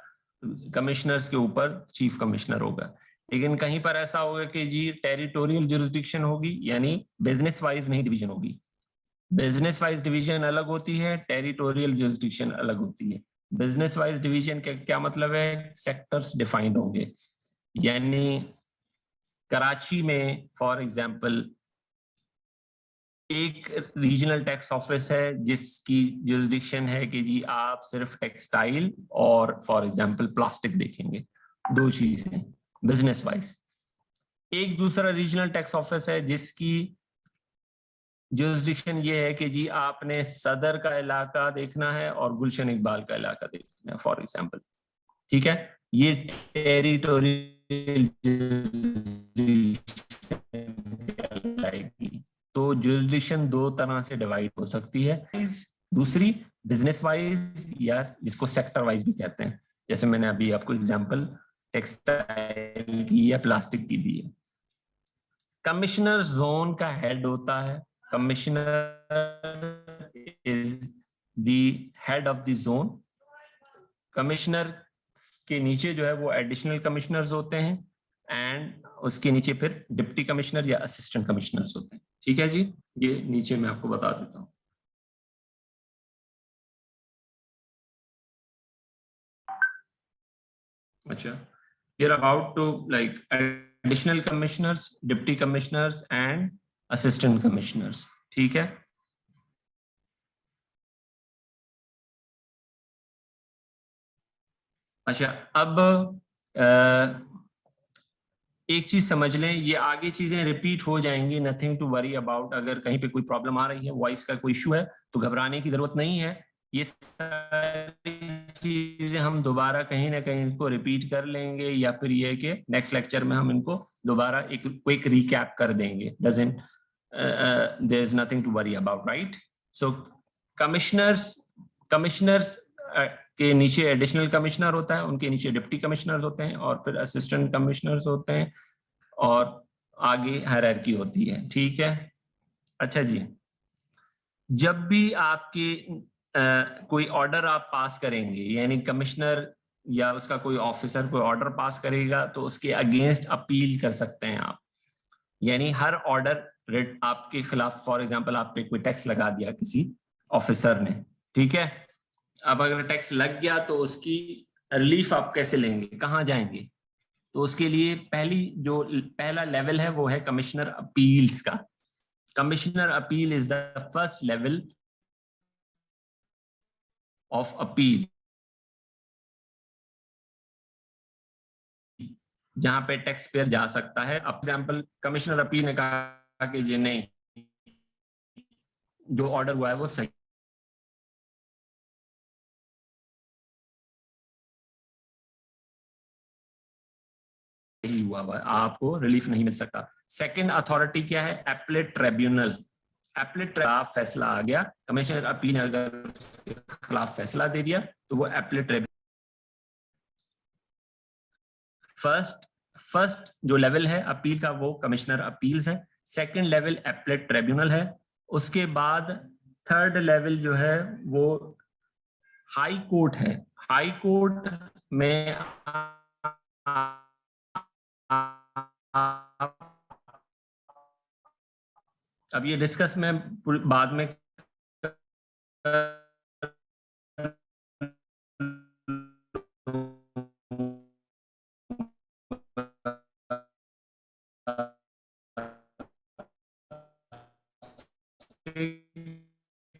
कमिश्नर्स के ऊपर चीफ कमिश्नर होगा। लेकिन कहीं पर ऐसा होगा कि जी टेरिटोरियल जुरिस्डिक्शन होगी, यानी बिजनेस वाइज नहीं डिवीजन होगी। बिजनेस वाइज डिवीजन अलग होती है, टेरिटोरियल जुरिस्डिक्शन अलग होती है। बिजनेस वाइज डिवीजन का क्या मतलब है, सेक्टर्स डिफाइंड होंगे, यानी कराची में फॉर एग्जांपल एक रीजनल टैक्स ऑफिस है जिसकी जुरिस्डिक्शन है कि जी आप सिर्फ टेक्सटाइल और फॉर एग्जांपल प्लास्टिक देखेंगे, 2 चीजें बिजनेस वाइज। एक दूसरा रीजनल टैक्स ऑफिस है जिसकी जुरिस्डिक्शन ये है कि जी आपने सदर का इलाका देखना है और गुलशन इकबाल का इलाका देखना है फॉर एग्जांपल, ठीक है। ये टेरिटोरियल जुरिस्डिक्शन। तो जुरिस्डिक्शन 2 तरह से डिवाइड हो सकती है, दूसरी बिजनेस वाइज या जिसको सेक्टर वाइज भी कहते हैं, जैसे मैंने अभी आपको एग्जांपल टेक्सटाइल की या प्लास्टिक की दी है। कमिश्नर जोन का हेड होता है, commissioner is the head of the zone. Commissioner के नीचे जो है वो एडिशनल कमिश्नर्स होते हैं एंड उसके नीचे फिर डिप्टी कमिश्नर या असिस्टेंट कमिश्नर्स होते हैं, ठीक है जी। ये नीचे मैं आपको बता देता हूँ। अच्छा, we are about to like additional commissioners, deputy commissioners and assistant commissioners, ठीक है। अच्छा, अब एक चीज समझ लें, ये आगे चीजें रिपीट हो जाएंगी, नथिंग टू वरी अबाउट। अगर कहीं पे कोई प्रॉब्लम आ रही है, वॉइस का कोई इशू है, तो घबराने की जरूरत नहीं है। ये सारी चीजें हम दोबारा कहीं ना कहीं इनको रिपीट कर लेंगे, या फिर ये है कि नेक्स्ट लेक्चर में हम इनको दोबारा एक क्विक रिकैप कर देंगे। Doesn't there is nothing to worry about, right. So commissioners के नीचे एडिशनल कमिश्नर होता है, उनके नीचे डिप्टी कमिश्नर्स होते हैं और फिर असिस्टेंट कमिश्नर्स होते हैं और आगे हायरार्की होती है, ठीक है। अच्छा जी, जब भी आपके कोई ऑर्डर आप पास करेंगे, यानी कमिश्नर या उसका कोई ऑफिसर कोई ऑर्डर पास करेगा, तो उसके अगेंस्ट अपील कर सकते हैं आप। यानी हर ऑर्डर आपके खिलाफ, फॉर एग्जांपल आप पे कोई टैक्स लगा दिया किसी ऑफिसर ने, ठीक है। अब अगर टैक्स लग गया तो उसकी रिलीफ आप कैसे लेंगे, कहाँ जाएंगे? तो उसके लिए पहला लेवल है वो है कमिश्नर अपील्स का। Commissioner appeal is the first level of appeal, जहां पे टैक्स पेयर जा सकता है। एग्जाम्पल, कमिश्नर अपील ने कहा कि ये नहीं, जो ऑर्डर हुआ है वो सही हुआ है, आपको रिलीफ नहीं मिल सकता। सेकंड अथॉरिटी क्या है? Appellate tribunal. एपलेट खिलाफ फैसला आ गया, कमिश्नर अपील ने अगर खिलाफ फैसला दे दिया तो वो एपलेट ट्रिब्यूनल। फर्स्ट जो लेवल है अपील का वो कमिश्नर अपील्स है। सेकंड लेवल एपलेट ट्रिब्यूनल है। उसके बाद थर्ड लेवल जो है वो हाई कोर्ट है। हाई कोर्ट में अब ये डिस्कस मैं बाद में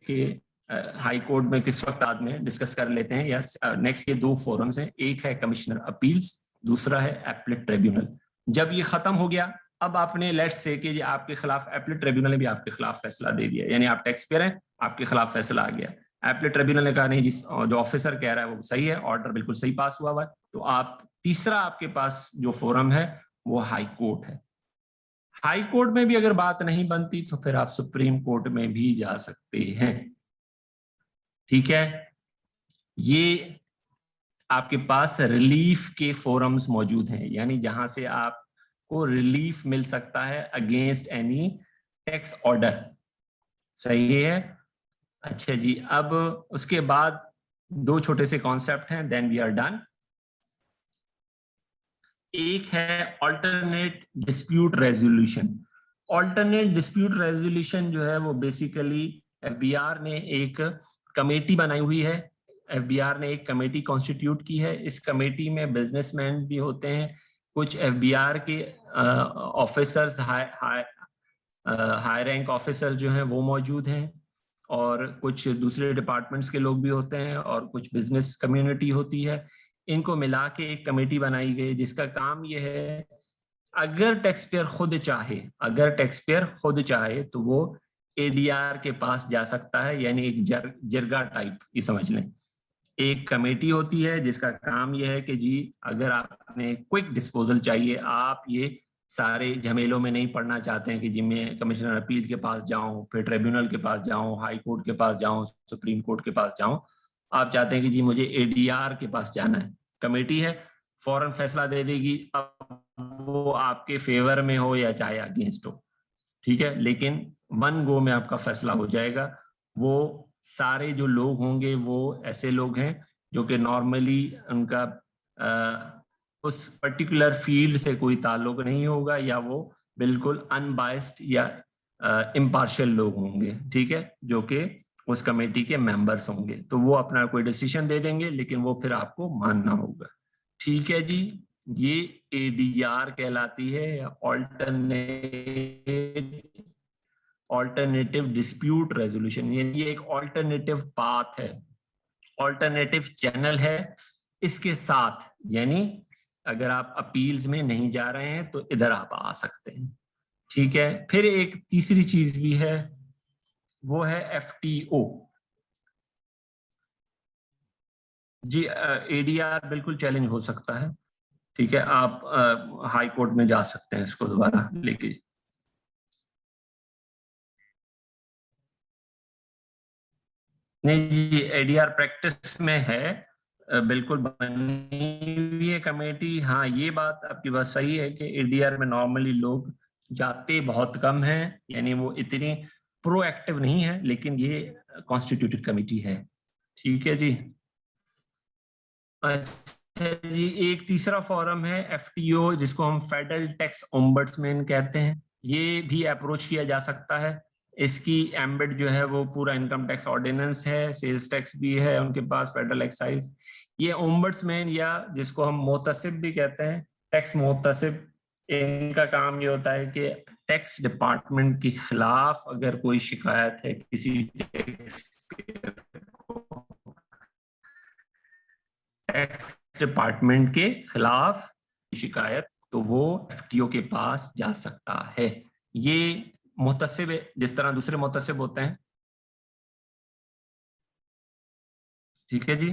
कि हाई कोर्ट में किस वक्त बाद में डिस्कस कर लेते हैं, या नेक्स्ट ये 2 फोरम्स हैं, एक है कमिश्नर अपील्स, दूसरा है एपलेट ट्रिब्यूनल। जब ये खत्म हो गया, अब आपने लेट्स से कि आपके खिलाफ एपलेट ट्रिब्यूनल ने भी आपके खिलाफ फैसला दे दिया, यानी आप टैक्स पेयर हैं, आपके खिलाफ फैसला आ गया। एपलेट ट्रिब्यूनल ने कहा नहीं, जिस जो ऑफिसर कह रहा है वो सही है, ऑर्डर बिल्कुल सही पास हुआ है, तो आप तीसरा आपके पास जो फोरम है वो हाई कोर्ट है। हाई कोर्ट में भी अगर बात नहीं बनती तो फिर आप सुप्रीम कोर्ट में भी जा सकते हैं, ठीक है। ये आपके पास रिलीफ के फोरम्स मौजूद हैं, यानी जहां से आपको रिलीफ मिल सकता है अगेंस्ट एनी टैक्स ऑर्डर, सही है। अच्छा जी, अब उसके बाद 2 छोटे से कॉन्सेप्ट हैं, देन वी आर डन। एक है alternate dispute resolution. Alternate dispute resolution जो है वो बेसिकली एफबीआर ने एक कमेटी बनाई हुई है। एफबीआर ने एक कमेटी कॉन्स्टिट्यूट की है। इस कमेटी में बिजनेसमैन भी होते हैं, कुछ एफबीआर के ऑफिसर्स, हाई रैंक ऑफिसर जो हैं वो मौजूद हैं, और कुछ दूसरे डिपार्टमेंट्स के लोग भी होते हैं, और कुछ बिजनेस कम्युनिटी होती है। इनको मिला के एक कमेटी बनाई गई जिसका काम ये है, अगर टैक्स पेयर खुद चाहे तो वो एडीआर के पास जा सकता है, यानी एक जिरगा टाइप ये समझ लें। एक कमेटी होती है जिसका काम यह है कि जी अगर आपने क्विक डिस्पोजल चाहिए, आप ये सारे झमेलों में नहीं पड़ना चाहते हैं कि जी मैं कमिश्नर अपील के पास जाऊं, फिर ट्रिब्यूनल के पास जाऊं, हाई कोर्ट के पास जाऊं, सुप्रीम कोर्ट के पास जाऊं, आप चाहते हैं कि जी मुझे एडीआर के पास जाना है। कमेटी है, फौरन फैसला दे देगी, अब वो आपके फेवर में हो या चाहे अगेंस्ट हो, ठीक है, लेकिन 1 गो में आपका फैसला हो जाएगा। वो सारे जो लोग होंगे वो ऐसे लोग हैं जो कि नॉर्मली उनका उस पर्टिकुलर फील्ड से कोई ताल्लुक नहीं होगा, या वो बिल्कुल अनबायस्ड या इम्पार्शियल लोग होंगे, ठीक है, जो कि उस कमेटी के मेंबर्स होंगे। तो वो अपना कोई डिसीजन दे देंगे, लेकिन वो फिर आपको मानना होगा। ठीक है जी, ये एडीआर कहलाती है, ऑल्टरनेटिव डिस्प्यूट रेजोल्यूशन। ये एक ऑल्टरनेटिव पाथ है, ऑल्टरनेटिव चैनल है। इसके साथ यानी अगर आप अपील्स में नहीं जा रहे हैं तो इधर आप आ सकते हैं, ठीक है। फिर एक तीसरी चीज भी है, वो है एफटीओ। जी एडीआर बिल्कुल चैलेंज हो सकता है, ठीक है, आप हाई कोर्ट में जा सकते हैं इसको दोबारा लेके। नहीं जी, एडीआर प्रैक्टिस में है, बिल्कुल बनी हुई है कमेटी। हाँ, ये बात आपकी बात सही है कि एडीआर में नॉर्मली लोग जाते बहुत कम हैं, यानी वो इतनी प्रोएक्टिव नहीं है, लेकिन ये कॉन्स्टिट्यूटेड कमेटी है, ठीक है जी। अच्छा जी, एक तीसरा फॉरम है एफटीओ, जिसको हम फेडरल टैक्स ओम्बड्समैन कहते हैं। ये भी अप्रोच किया जा सकता है। इसकी एम्बेड जो है वो पूरा इनकम टैक्स ऑर्डिनेंस है, सेल्स टैक्स भी है उनके पास, फेडरल एक्साइज। ये ओम्बड्समैन, या जिसको हम मोहतसिब भी कहते हैं, टैक्स मोहतसिब, इनका काम ये होता है कि टैक्स डिपार्टमेंट के खिलाफ अगर कोई शिकायत है किसी टैक्स डिपार्टमेंट के खिलाफ शिकायत, तो वो एफटीओ के पास जा सकता है। ये मुहतसिब जिस तरह दूसरे मुहतसिब होते हैं, ठीक है जी।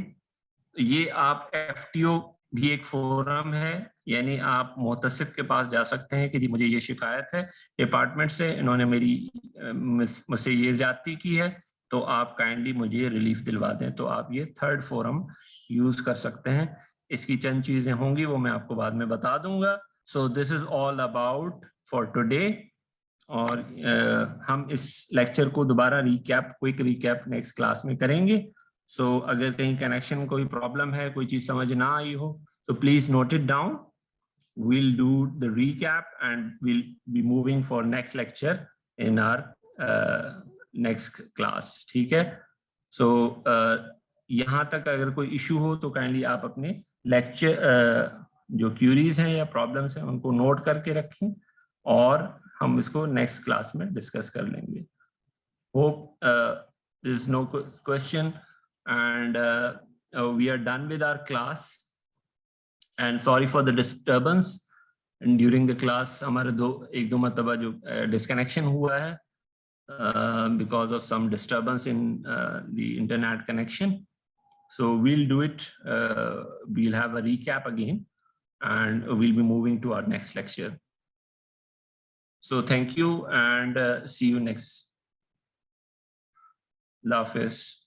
ये आप एफटीओ भी एक फोरम है, यानी आप मुहतसिब के पास जा सकते हैं कि जी मुझे ये शिकायत है डिपार्टमेंट से, इन्होंने मेरी मुझसे ये ज्यादती की है, तो आप काइंडली मुझे रिलीफ दिलवा दें। तो आप ये थर्ड फोरम यूज कर सकते हैं। इसकी चंद चीजें होंगी वो मैं आपको बाद में बता दूंगा। सो this is all about for today, और हम इस लेक्चर को दोबारा क्विक रिकैप नेक्स्ट क्लास में करेंगे। सो अगर कहीं कनेक्शन कोई प्रॉब्लम है, कोई चीज समझ ना आई हो, तो please note it down. we'll do the recap and we'll be moving for next lecture in our next class, ठीक है। so यहाँ तक अगर कोई इशू हो तो काइंडली आप अपने लेक्चर जो क्यूरीज हैं या प्रॉब्लम्स हैं उनको नोट करके रखें, और हम इसको नेक्स्ट क्लास में डिस्कस कर लेंगे। Hope there is no question, and we are done with our class, and sorry for the disturbance during the class। हमारे एक दो मरतबा जो डिस्कनेक्शन हुआ है because of some disturbance in the internet connection, so we'll do it, we'll have a recap again and we'll be moving to our next lecture. So thank you, and see you next. Allah Hafiz.